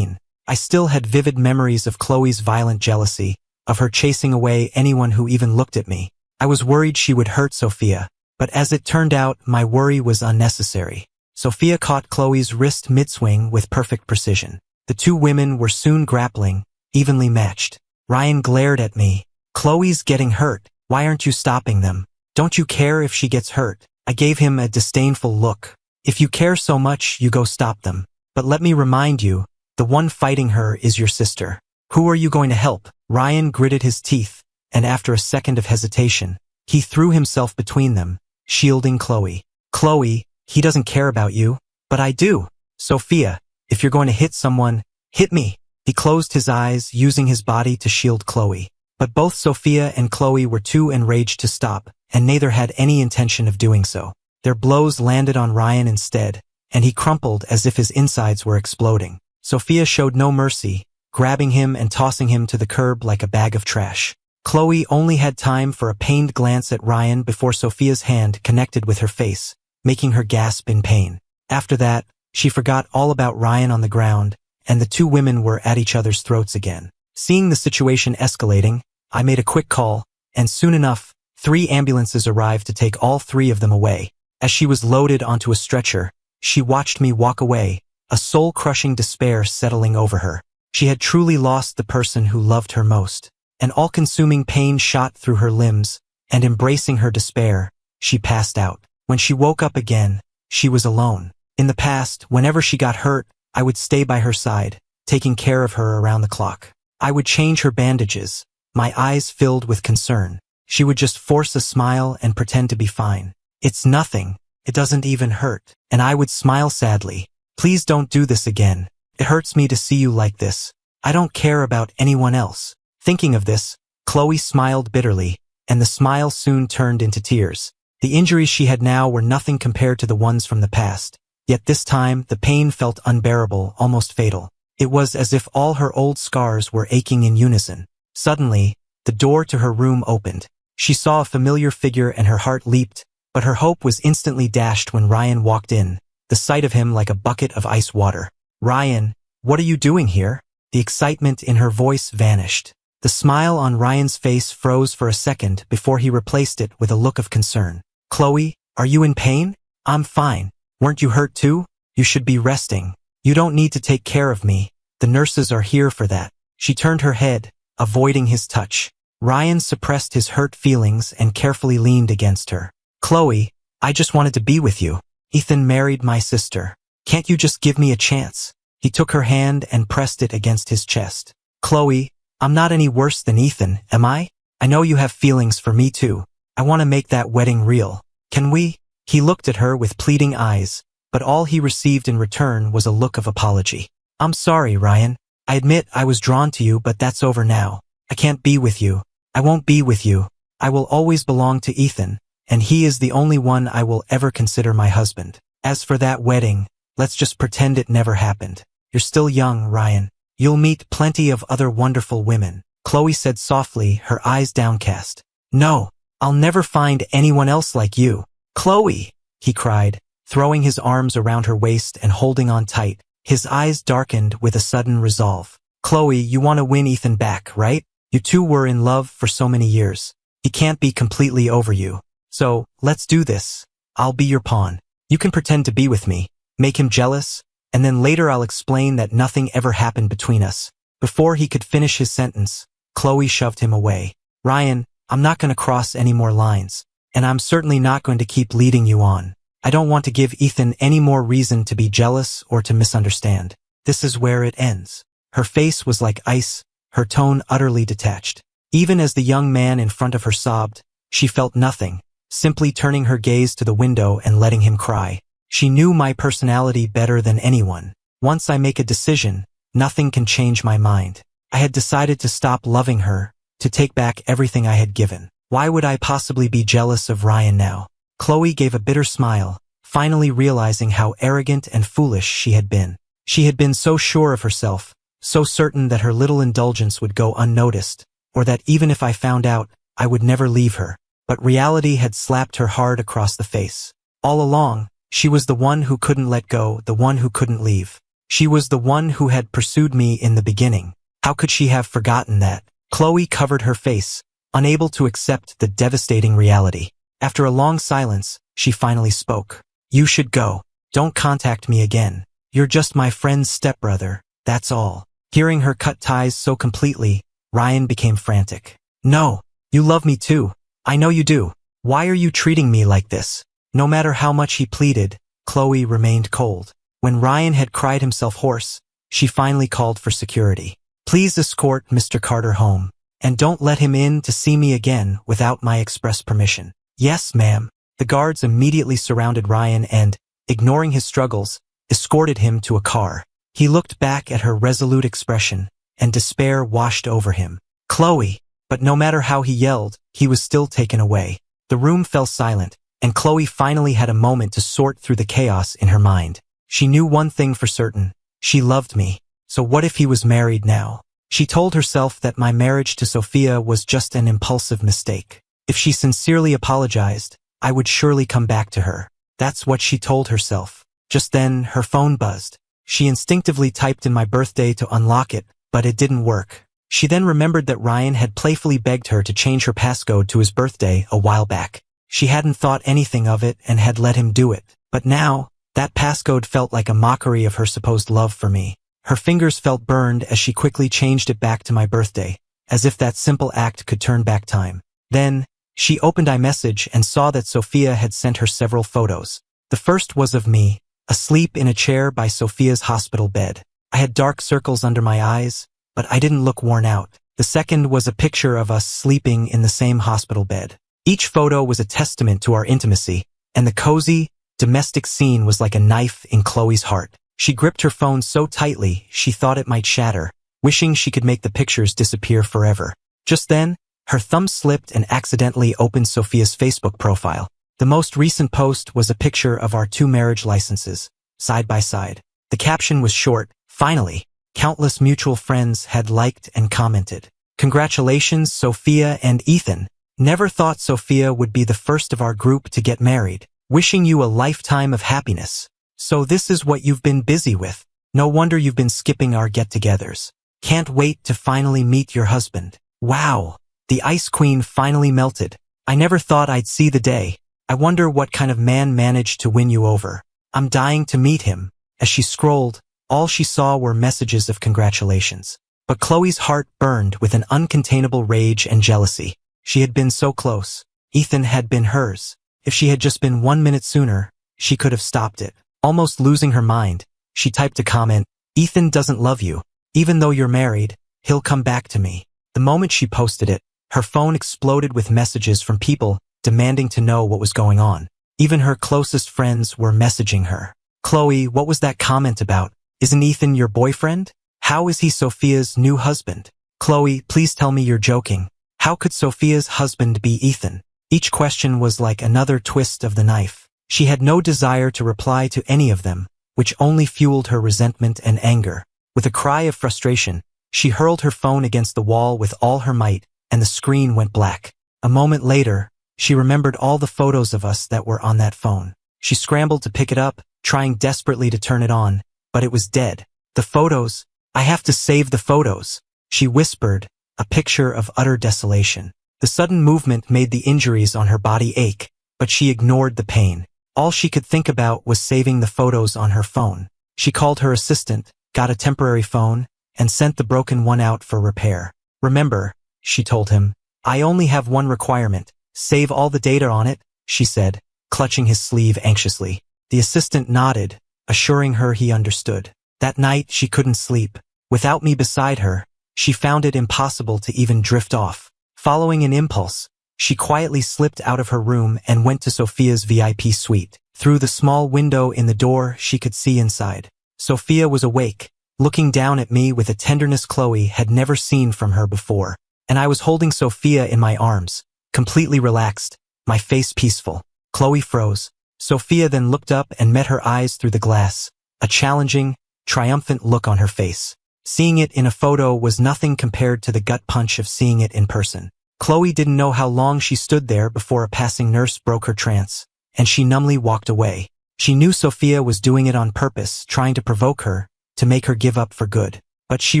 I still had vivid memories of Chloe's violent jealousy, of her chasing away anyone who even looked at me. I was worried she would hurt Sophia, but as it turned out, my worry was unnecessary. Sophia caught Chloe's wrist mid-swing with perfect precision. The two women were soon grappling, evenly matched. Ryan glared at me. "Chloe's getting hurt. Why aren't you stopping them? Don't you care if she gets hurt?" I gave him a disdainful look. "If you care so much, you go stop them. But let me remind you, the one fighting her is your sister. Who are you going to help?" Ryan gritted his teeth, and after a second of hesitation, he threw himself between them, shielding Chloe. "Chloe, he doesn't care about you, but I do. Sophia, if you're going to hit someone, hit me." He closed his eyes, using his body to shield Chloe. But both Sophia and Chloe were too enraged to stop, and neither had any intention of doing so. Their blows landed on Ryan instead, and he crumpled as if his insides were exploding. Sophia showed no mercy, grabbing him and tossing him to the curb like a bag of trash. Chloe only had time for a pained glance at Ryan before Sophia's hand connected with her face, making her gasp in pain. After that, she forgot all about Ryan on the ground, and the two women were at each other's throats again. Seeing the situation escalating, I made a quick call, and soon enough, 3 ambulances arrived to take all 3 of them away. As she was loaded onto a stretcher, she watched me walk away, a soul-crushing despair settling over her. She had truly lost the person who loved her most. An all-consuming pain shot through her limbs, and embracing her despair, she passed out. When she woke up again, she was alone. In the past, whenever she got hurt, I would stay by her side, taking care of her around the clock. I would change her bandages, my eyes filled with concern. She would just force a smile and pretend to be fine. "It's nothing. It doesn't even hurt." And I would smile sadly. "Please don't do this again. It hurts me to see you like this. I don't care about anyone else." Thinking of this, Chloe smiled bitterly, and the smile soon turned into tears. The injuries she had now were nothing compared to the ones from the past. Yet this time, the pain felt unbearable, almost fatal. It was as if all her old scars were aching in unison. Suddenly, the door to her room opened. She saw a familiar figure and her heart leaped, but her hope was instantly dashed when Ryan walked in, the sight of him like a bucket of ice water. "Ryan, what are you doing here?" The excitement in her voice vanished. The smile on Ryan's face froze for a second before he replaced it with a look of concern. "Chloe, are you in pain?" "I'm fine. Weren't you hurt too? You should be resting. You don't need to take care of me. The nurses are here for that." She turned her head, avoiding his touch. Ryan suppressed his hurt feelings and carefully leaned against her. "Chloe, I just wanted to be with you. Ethan married my sister. Can't you just give me a chance?" He took her hand and pressed it against his chest. "Chloe, I'm not any worse than Ethan, am I? I know you have feelings for me too. I want to make that wedding real. Can we?" He looked at her with pleading eyes, but all he received in return was a look of apology. "I'm sorry, Ryan. I admit I was drawn to you, but that's over now. I can't be with you. I won't be with you. I will always belong to Ethan, and he is the only one I will ever consider my husband. As for that wedding, let's just pretend it never happened. You're still young, Ryan. You'll meet plenty of other wonderful women," Chloe said softly, her eyes downcast. "No, I'll never find anyone else like you." "Chloe!" he cried, throwing his arms around her waist and holding on tight. His eyes darkened with a sudden resolve. "Chloe, you want to win Ethan back, right? You two were in love for so many years. He can't be completely over you. So, let's do this. I'll be your pawn. You can pretend to be with me, make him jealous, and then later I'll explain that nothing ever happened between us." Before he could finish his sentence, Chloe shoved him away. "Ryan, I'm not going to cross any more lines, and I'm certainly not going to keep leading you on. I don't want to give Ethan any more reason to be jealous or to misunderstand. This is where it ends." Her face was like ice, her tone utterly detached. Even as the young man in front of her sobbed, she felt nothing, simply turning her gaze to the window and letting him cry. She knew my personality better than anyone. Once I make a decision, nothing can change my mind. I had decided to stop loving her, to take back everything I had given. Why would I possibly be jealous of Ryan now? Chloe gave a bitter smile, finally realizing how arrogant and foolish she had been. She had been so sure of herself, so certain that her little indulgence would go unnoticed, or that even if I found out, I would never leave her. But reality had slapped her hard across the face. All along, she was the one who couldn't let go, the one who couldn't leave. She was the one who had pursued me in the beginning. How could she have forgotten that? Chloe covered her face, unable to accept the devastating reality. After a long silence, she finally spoke. "You should go. Don't contact me again. You're just my friend's stepbrother, that's all." Hearing her cut ties so completely, Ryan became frantic. "No, you love me too. I know you do. Why are you treating me like this?" No matter how much he pleaded, Chloe remained cold. When Ryan had cried himself hoarse, she finally called for security. "Please escort Mr. Carter home, and don't let him in to see me again without my express permission." "Yes, ma'am." The guards immediately surrounded Ryan and, ignoring his struggles, escorted him to a car. He looked back at her resolute expression, and despair washed over him. Chloe! But no matter how he yelled, he was still taken away. The room fell silent, and Chloe finally had a moment to sort through the chaos in her mind. She knew one thing for certain. She loved me. So what if he was married now? She told herself that my marriage to Sophia was just an impulsive mistake. If she sincerely apologized, I would surely come back to her. That's what she told herself. Just then, her phone buzzed. She instinctively typed in my birthday to unlock it, but it didn't work. She then remembered that Ryan had playfully begged her to change her passcode to his birthday a while back. She hadn't thought anything of it and had let him do it. But now, that passcode felt like a mockery of her supposed love for me. Her fingers felt burned as she quickly changed it back to my birthday, as if that simple act could turn back time. Then, she opened iMessage and saw that Sophia had sent her several photos. The first was of me, asleep in a chair by Sophia's hospital bed. I had dark circles under my eyes, but I didn't look worn out. The second was a picture of us sleeping in the same hospital bed. Each photo was a testament to our intimacy, and the cozy, domestic scene was like a knife in Chloe's heart. She gripped her phone so tightly she thought it might shatter, wishing she could make the pictures disappear forever. Just then, her thumb slipped and accidentally opened Sophia's Facebook profile. The most recent post was a picture of our 2 marriage licenses, side by side. The caption was short, "Finally." Countless mutual friends had liked and commented. "Congratulations, Sophia and Ethan. Never thought Sophia would be the first of our group to get married. Wishing you a lifetime of happiness. So this is what you've been busy with. No wonder you've been skipping our get-togethers. Can't wait to finally meet your husband. Wow, the Ice Queen finally melted. I never thought I'd see the day. I wonder what kind of man managed to win you over. I'm dying to meet him." As she scrolled, all she saw were messages of congratulations. But Chloe's heart burned with an uncontainable rage and jealousy. She had been so close. Ethan had been hers. If she had just been 1 minute sooner, she could have stopped it. Almost losing her mind, she typed a comment, "Ethan doesn't love you. Even though you're married, he'll come back to me." The moment she posted it, her phone exploded with messages from people demanding to know what was going on. Even her closest friends were messaging her. "Chloe, what was that comment about? Isn't Ethan your boyfriend? How is he Sophia's new husband? Chloe, please tell me you're joking. How could Sophia's husband be Ethan?" Each question was like another twist of the knife. She had no desire to reply to any of them, which only fueled her resentment and anger. With a cry of frustration, she hurled her phone against the wall with all her might, and the screen went black. A moment later, she remembered all the photos of us that were on that phone. She scrambled to pick it up, trying desperately to turn it on, but it was dead. "The photos! I have to save the photos!" she whispered, a picture of utter desolation. The sudden movement made the injuries on her body ache, but she ignored the pain. All she could think about was saving the photos on her phone. She called her assistant, got a temporary phone, and sent the broken one out for repair. "Remember," she told him, "I only have one requirement. Save all the data on it," she said, clutching his sleeve anxiously. The assistant nodded, assuring her he understood. That night she couldn't sleep. Without me beside her, she found it impossible to even drift off. Following an impulse, she quietly slipped out of her room and went to Sophia's VIP suite. Through the small window in the door, she could see inside. Sophia was awake, looking down at me with a tenderness Chloe had never seen from her before. And I was holding Sophia in my arms, completely relaxed, my face peaceful. Chloe froze. Sophia then looked up and met her eyes through the glass, a challenging, triumphant look on her face. Seeing it in a photo was nothing compared to the gut punch of seeing it in person. Chloe didn't know how long she stood there before a passing nurse broke her trance, and she numbly walked away. She knew Sophia was doing it on purpose, trying to provoke her, to make her give up for good. But she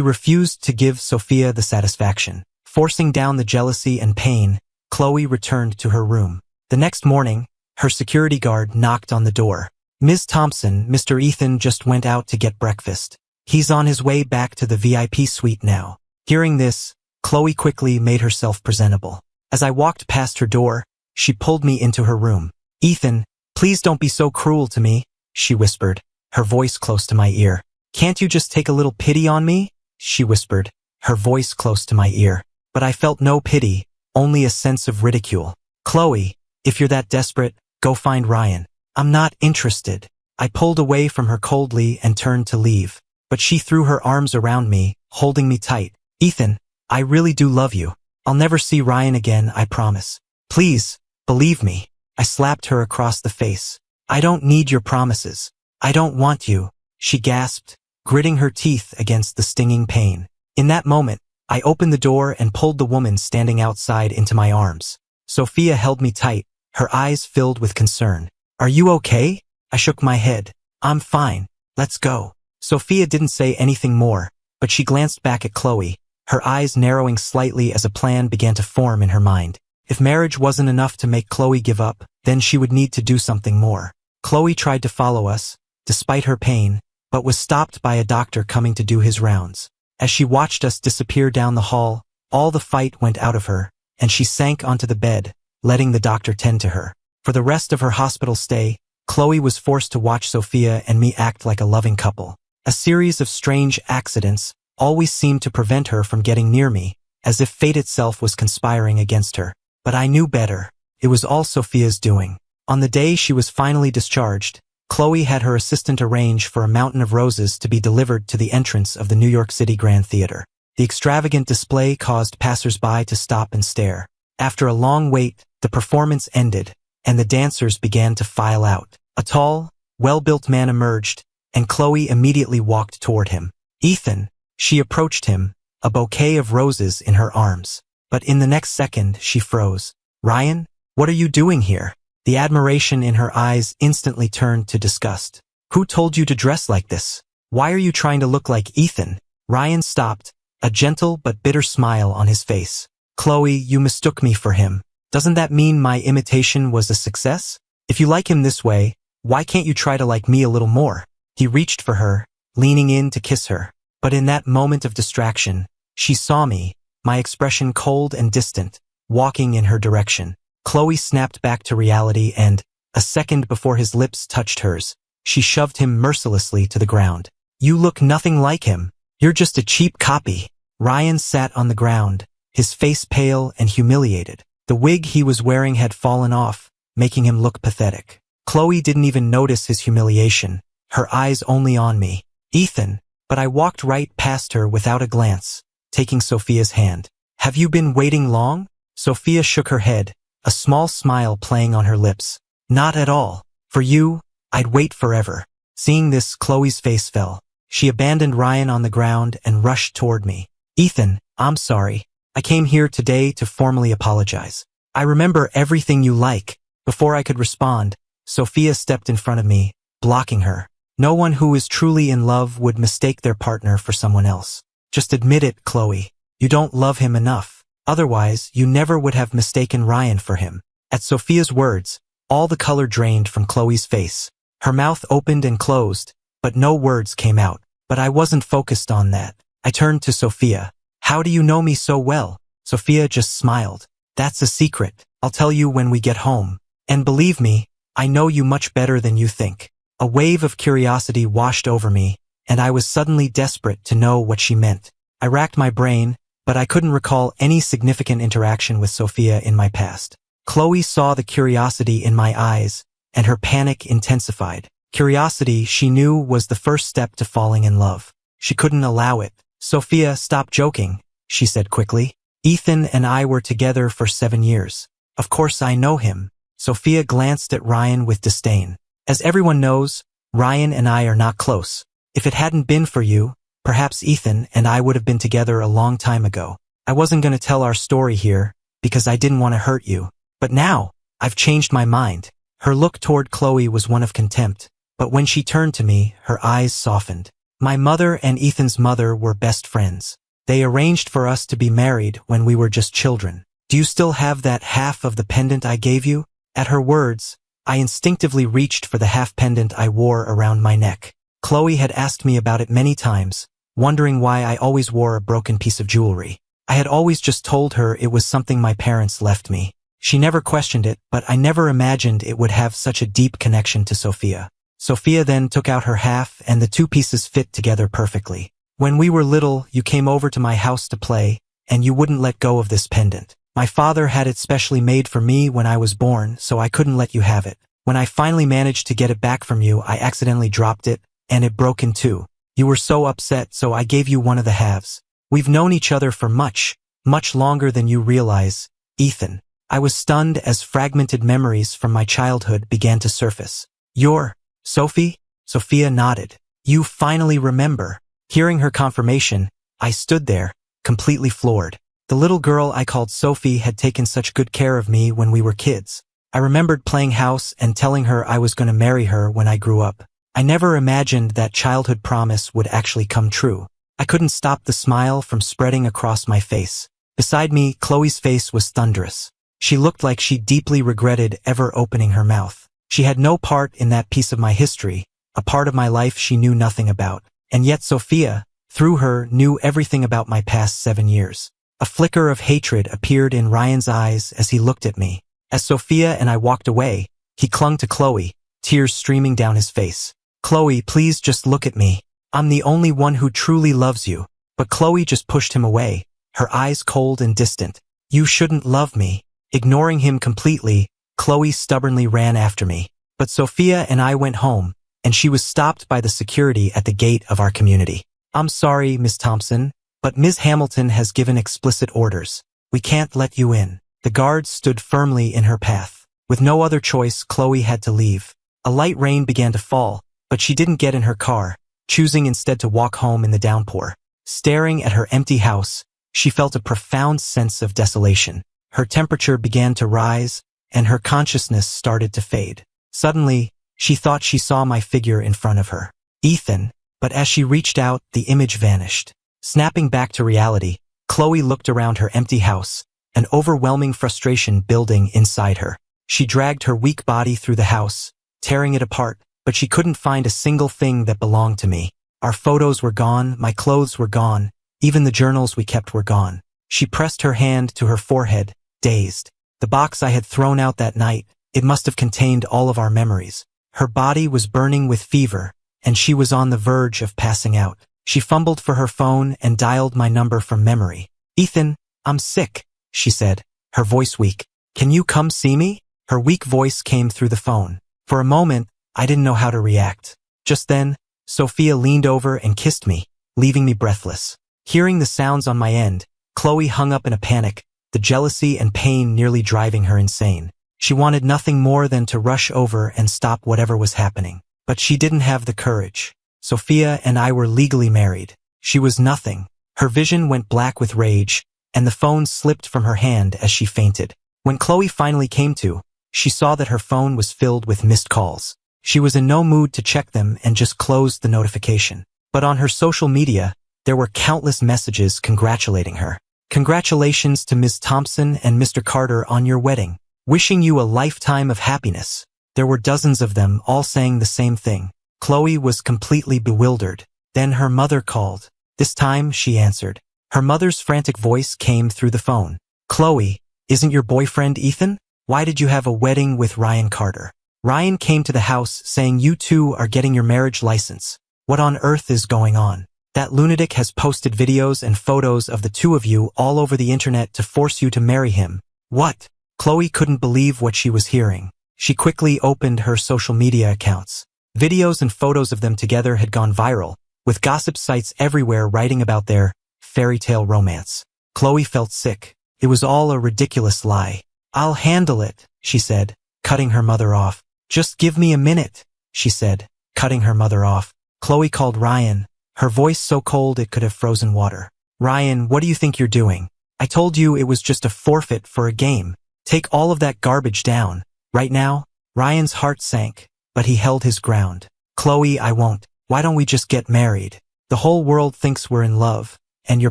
refused to give Sophia the satisfaction. Forcing down the jealousy and pain, Chloe returned to her room. The next morning, her security guard knocked on the door. "Ms. Thompson, Mr. Ethan just went out to get breakfast. He's on his way back to the VIP suite now." Hearing this, Chloe quickly made herself presentable. As I walked past her door, she pulled me into her room. "Ethan, please don't be so cruel to me," she whispered, her voice close to my ear. "Can't you just take a little pity on me?" she whispered, her voice close to my ear. But I felt no pity, only a sense of ridicule. "Chloe, if you're that desperate, go find Ryan. I'm not interested." I pulled away from her coldly and turned to leave, but she threw her arms around me, holding me tight. "Ethan, I really do love you. I'll never see Ryan again, I promise. Please, believe me." I slapped her across the face. "I don't need your promises. I don't want you," she gasped, gritting her teeth against the stinging pain. In that moment, I opened the door and pulled the woman standing outside into my arms. Sophia held me tight, her eyes filled with concern. "Are you okay?" I shook my head. "I'm fine. Let's go." Sophia didn't say anything more, but she glanced back at Chloe, her eyes narrowing slightly as a plan began to form in her mind. If marriage wasn't enough to make Chloe give up, then she would need to do something more. Chloe tried to follow us, despite her pain, but was stopped by a doctor coming to do his rounds. As she watched us disappear down the hall, all the fight went out of her, and she sank onto the bed, letting the doctor tend to her. For the rest of her hospital stay, Chloe was forced to watch Sophia and me act like a loving couple. A series of strange accidents always seemed to prevent her from getting near me, as if fate itself was conspiring against her. But I knew better. It was all Sophia's doing. On the day she was finally discharged, Chloe had her assistant arrange for a mountain of roses to be delivered to the entrance of the New York City Grand Theater. The extravagant display caused passers-by to stop and stare. After a long wait, the performance ended, and the dancers began to file out. A tall, well-built man emerged, and Chloe immediately walked toward him. "Ethan," she approached him, a bouquet of roses in her arms. But in the next second, she froze. "Ryan, what are you doing here?" The admiration in her eyes instantly turned to disgust. "Who told you to dress like this? Why are you trying to look like Ethan?" Ryan stopped, a gentle but bitter smile on his face. "Chloe, you mistook me for him. Doesn't that mean my imitation was a success? If you like him this way, why can't you try to like me a little more?" He reached for her, leaning in to kiss her. But in that moment of distraction, she saw me, my expression cold and distant, walking in her direction. Chloe snapped back to reality and, a second before his lips touched hers, she shoved him mercilessly to the ground. "You look nothing like him. You're just a cheap copy." Ryan sat on the ground, his face pale and humiliated. The wig he was wearing had fallen off, making him look pathetic. Chloe didn't even notice his humiliation, her eyes only on me. "Ethan," but I walked right past her without a glance, taking Sophia's hand. "Have you been waiting long?" Sophia shook her head, a small smile playing on her lips. "Not at all. For you, I'd wait forever." Seeing this, Chloe's face fell. She abandoned Ryan on the ground and rushed toward me. "Ethan, I'm sorry. I came here today to formally apologize. I remember everything you like." Before I could respond, Sophia stepped in front of me, blocking her. "No one who is truly in love would mistake their partner for someone else. Just admit it, Chloe. You don't love him enough. Otherwise, you never would have mistaken Ryan for him." At Sophia's words, all the color drained from Chloe's face. Her mouth opened and closed, but no words came out. But I wasn't focused on that. I turned to Sophia. "How do you know me so well?" Sophia just smiled. "That's a secret. I'll tell you when we get home. And believe me, I know you much better than you think." A wave of curiosity washed over me, and I was suddenly desperate to know what she meant. I racked my brain, but I couldn't recall any significant interaction with Sophia in my past. Chloe saw the curiosity in my eyes, and her panic intensified. Curiosity, she knew, was the first step to falling in love. She couldn't allow it. "Sophia, stop joking," she said quickly. "Ethan and I were together for 7 years. Of course I know him." Sophia glanced at Ryan with disdain. "As everyone knows, Ryan and I are not close. If it hadn't been for you, perhaps Ethan and I would have been together a long time ago. I wasn't going to tell our story here, because I didn't want to hurt you. But now, I've changed my mind." Her look toward Chloe was one of contempt, but when she turned to me, her eyes softened. "My mother and Ethan's mother were best friends. They arranged for us to be married when we were just children. Do you still have that half of the pendant I gave you?" At her words, I instinctively reached for the half pendant I wore around my neck. Chloe had asked me about it many times, wondering why I always wore a broken piece of jewelry. I had always just told her it was something my parents left me. She never questioned it, but I never imagined it would have such a deep connection to Sophia. Sophia then took out her half, and the two pieces fit together perfectly. "When we were little, you came over to my house to play, and you wouldn't let go of this pendant. My father had it specially made for me when I was born, so I couldn't let you have it. When I finally managed to get it back from you, I accidentally dropped it, and it broke in two. You were so upset, so I gave you one of the halves. We've known each other for much, much longer than you realize, Ethan. I was stunned as fragmented memories from my childhood began to surface. You're Sophie? Sophia nodded. You finally remember. Hearing her confirmation, I stood there, completely floored. The little girl I called Sophie had taken such good care of me when we were kids. I remembered playing house and telling her I was going to marry her when I grew up. I never imagined that childhood promise would actually come true. I couldn't stop the smile from spreading across my face. Beside me, Chloe's face was thunderous. She looked like she deeply regretted ever opening her mouth. She had no part in that piece of my history, a part of my life she knew nothing about. And yet Sophia, through her, knew everything about my past 7 years. A flicker of hatred appeared in Ryan's eyes as he looked at me. As Sophia and I walked away, he clung to Chloe, tears streaming down his face. Chloe, please just look at me. I'm the only one who truly loves you. But Chloe just pushed him away, her eyes cold and distant. You shouldn't love me. Ignoring him completely, Chloe stubbornly ran after me. But Sophia and I went home, and she was stopped by the security at the gate of our community. I'm sorry, Miss Thompson, but Ms. Hamilton has given explicit orders. We can't let you in. The guards stood firmly in her path. With no other choice, Chloe had to leave. A light rain began to fall, but she didn't get in her car, choosing instead to walk home in the downpour. Staring at her empty house, she felt a profound sense of desolation. Her temperature began to rise, and her consciousness started to fade. Suddenly, she thought she saw my figure in front of her. Ethan, but as she reached out, the image vanished. Snapping back to reality, Chloe looked around her empty house, an overwhelming frustration building inside her. She dragged her weak body through the house, tearing it apart, but she couldn't find a single thing that belonged to me. Our photos were gone, my clothes were gone, even the journals we kept were gone. She pressed her hand to her forehead, dazed. The box I had thrown out that night, it must have contained all of our memories. Her body was burning with fever, and she was on the verge of passing out. She fumbled for her phone and dialed my number from memory. Ethan, I'm sick, she said, her voice weak. Can you come see me? Her weak voice came through the phone. For a moment, I didn't know how to react. Just then, Sophia leaned over and kissed me, leaving me breathless. Hearing the sounds on my end, Chloe hung up in a panic, the jealousy and pain nearly driving her insane. She wanted nothing more than to rush over and stop whatever was happening. But she didn't have the courage. Sophia and I were legally married. She was nothing. Her vision went black with rage, and the phone slipped from her hand as she fainted. When Chloe finally came to, she saw that her phone was filled with missed calls. She was in no mood to check them and just closed the notification. But on her social media, there were countless messages congratulating her. Congratulations to Ms. Thompson and Mr. Carter on your wedding. Wishing you a lifetime of happiness. There were dozens of them, all saying the same thing. Chloe was completely bewildered. Then her mother called. This time, she answered. Her mother's frantic voice came through the phone. Chloe, isn't your boyfriend Ethan? Why did you have a wedding with Ryan Carter? Ryan came to the house saying you two are getting your marriage license. What on earth is going on? That lunatic has posted videos and photos of the two of you all over the internet to force you to marry him. What? Chloe couldn't believe what she was hearing. She quickly opened her social media accounts. Videos and photos of them together had gone viral, with gossip sites everywhere writing about their fairy tale romance. Chloe felt sick. It was all a ridiculous lie. I'll handle it, she said, cutting her mother off. Just give me a minute, she said, cutting her mother off. Chloe called Ryan, her voice so cold it could have frozen water. Ryan, what do you think you're doing? I told you it was just a forfeit for a game. Take all of that garbage down. Right now, Ryan's heart sank, but he held his ground. Chloe, I won't. Why don't we just get married? The whole world thinks we're in love, and your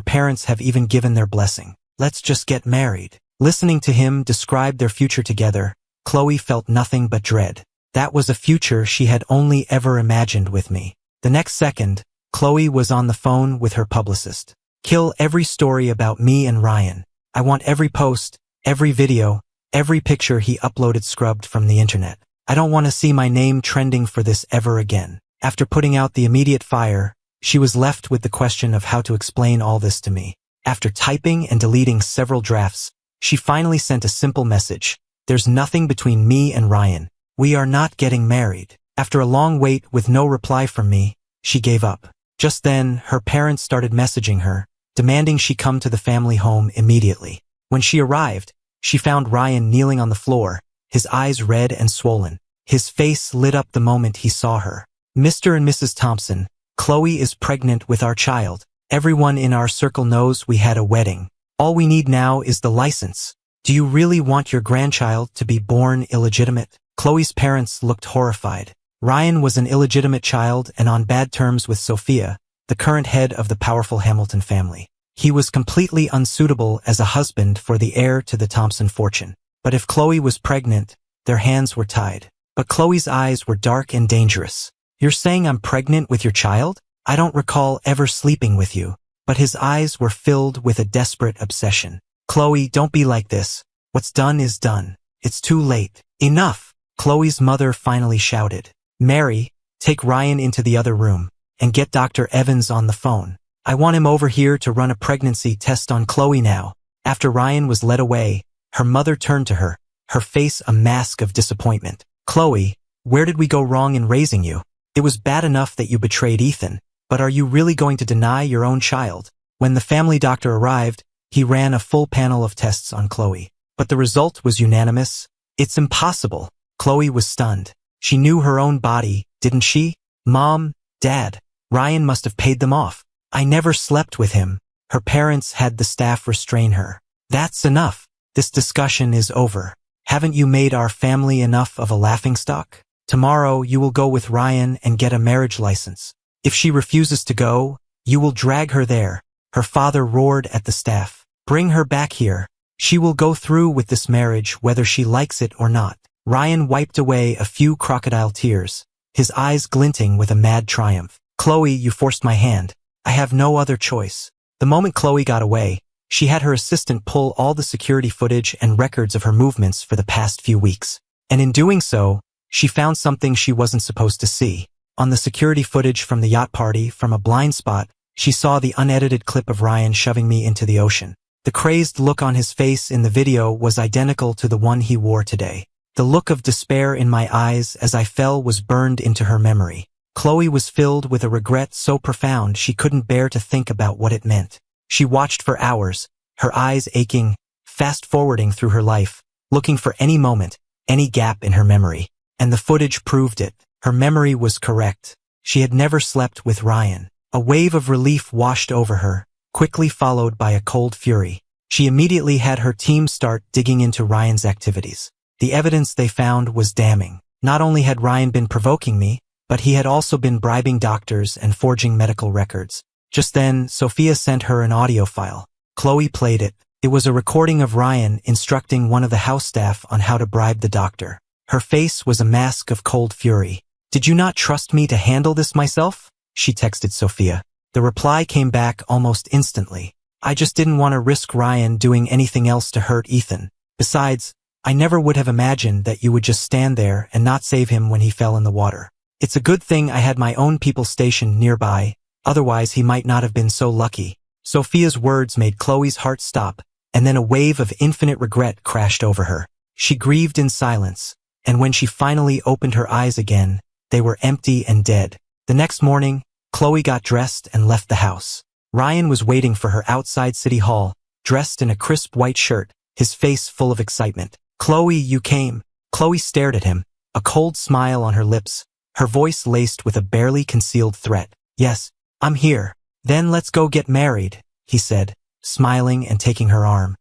parents have even given their blessing. Let's just get married. Listening to him describe their future together, Chloe felt nothing but dread. That was a future she had only ever imagined with me. The next second, Chloe was on the phone with her publicist. Kill every story about me and Ryan. I want every post, every video, every picture he uploaded scrubbed from the internet. I don't want to see my name trending for this ever again. After putting out the immediate fire, she was left with the question of how to explain all this to me. After typing and deleting several drafts, she finally sent a simple message. There's nothing between me and Ryan. We are not getting married. After a long wait with no reply from me, she gave up. Just then, her parents started messaging her, demanding she come to the family home immediately. When she arrived, she found Ryan kneeling on the floor, his eyes red and swollen. His face lit up the moment he saw her. "Mr. and Mrs. Thompson, Chloe is pregnant with our child. Everyone in our circle knows we had a wedding. All we need now is the license. Do you really want your grandchild to be born illegitimate?" Chloe's parents looked horrified. Ryan was an illegitimate child and on bad terms with Sophia, the current head of the powerful Hamilton family. He was completely unsuitable as a husband for the heir to the Thompson fortune. But if Chloe was pregnant, their hands were tied. But Chloe's eyes were dark and dangerous. "You're saying I'm pregnant with your child? I don't recall ever sleeping with you." But his eyes were filled with a desperate obsession. "Chloe, don't be like this. What's done is done. It's too late. Enough!" Chloe's mother finally shouted. "Mary, take Ryan into the other room and get Dr. Evans on the phone. I want him over here to run a pregnancy test on Chloe now." After Ryan was led away, her mother turned to her, her face a mask of disappointment. "Chloe, where did we go wrong in raising you? It was bad enough that you betrayed Ethan, but are you really going to deny your own child?" When the family doctor arrived, he ran a full panel of tests on Chloe. But the result was unanimous. "It's impossible." Chloe was stunned. She knew her own body, didn't she? "Mom, Dad, Ryan must have paid them off. I never slept with him." Her parents had the staff restrain her. "That's enough. This discussion is over. Haven't you made our family enough of a laughingstock? Tomorrow you will go with Ryan and get a marriage license. If she refuses to go, you will drag her there." Her father roared at the staff. "Bring her back here. She will go through with this marriage whether she likes it or not." Ryan wiped away a few crocodile tears, his eyes glinting with a mad triumph. "Chloe, you forced my hand. I have no other choice." The moment Chloe got away, she had her assistant pull all the security footage and records of her movements for the past few weeks. And in doing so, she found something she wasn't supposed to see. On the security footage from the yacht party, from a blind spot, she saw the unedited clip of Ryan shoving me into the ocean. The crazed look on his face in the video was identical to the one he wore today. The look of despair in my eyes as I fell was burned into her memory. Chloe was filled with a regret so profound she couldn't bear to think about what it meant. She watched for hours, her eyes aching, fast-forwarding through her life, looking for any moment, any gap in her memory. And the footage proved it. Her memory was correct. She had never slept with Ryan. A wave of relief washed over her, quickly followed by a cold fury. She immediately had her team start digging into Ryan's activities. The evidence they found was damning. Not only had Ryan been provoking me, but he had also been bribing doctors and forging medical records. Just then, Sophia sent her an audio file. Chloe played it. It was a recording of Ryan instructing one of the house staff on how to bribe the doctor. Her face was a mask of cold fury. "Did you not trust me to handle this myself?" she texted Sophia. The reply came back almost instantly. "I just didn't want to risk Ryan doing anything else to hurt Ethan. Besides, I never would have imagined that you would just stand there and not save him when he fell in the water. It's a good thing I had my own people stationed nearby, otherwise he might not have been so lucky." Sophia's words made Chloe's heart stop, and then a wave of infinite regret crashed over her. She grieved in silence, and when she finally opened her eyes again, they were empty and dead. The next morning, Chloe got dressed and left the house. Ryan was waiting for her outside City Hall, dressed in a crisp white shirt, his face full of excitement. "Chloe, you came." Chloe stared at him, a cold smile on her lips, her voice laced with a barely concealed threat. "Yes, I'm here." "Then let's go get married," he said, smiling and taking her arm.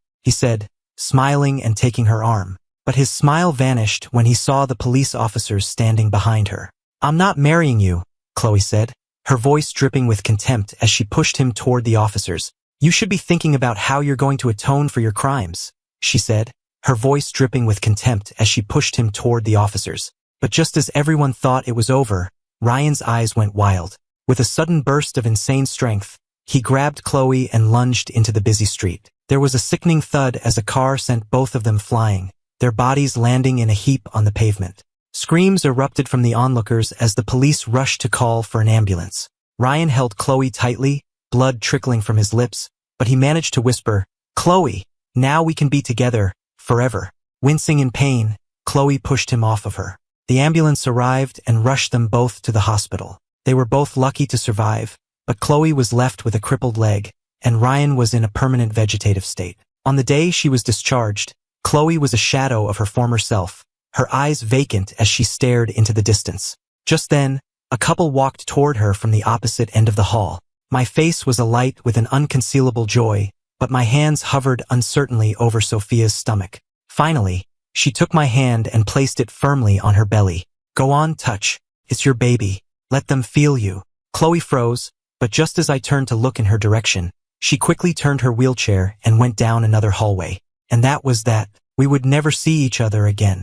But his smile vanished when he saw the police officers standing behind her. "I'm not marrying you," Chloe said, her voice dripping with contempt as she pushed him toward the officers. "You should be thinking about how you're going to atone for your crimes," she said, her voice dripping with contempt as she pushed him toward the officers. But just as everyone thought it was over, Ryan's eyes went wild. With a sudden burst of insane strength, he grabbed Chloe and lunged into the busy street. There was a sickening thud as a car sent both of them flying, their bodies landing in a heap on the pavement. Screams erupted from the onlookers as the police rushed to call for an ambulance. Ryan held Chloe tightly, blood trickling from his lips, but he managed to whisper, "Chloe, now we can be together, forever." Wincing in pain, Chloe pushed him off of her. The ambulance arrived and rushed them both to the hospital. They were both lucky to survive, but Chloe was left with a crippled leg, and Ryan was in a permanent vegetative state. On the day she was discharged, Chloe was a shadow of her former self, her eyes vacant as she stared into the distance. Just then, a couple walked toward her from the opposite end of the hall. My face was alight with an unconcealable joy, but my hands hovered uncertainly over Sophia's stomach. Finally, she took my hand and placed it firmly on her belly. "Go on, touch. It's your baby. Let them feel you." Chloe froze, but just as I turned to look in her direction, she quickly turned her wheelchair and went down another hallway. And that was that. We would never see each other again.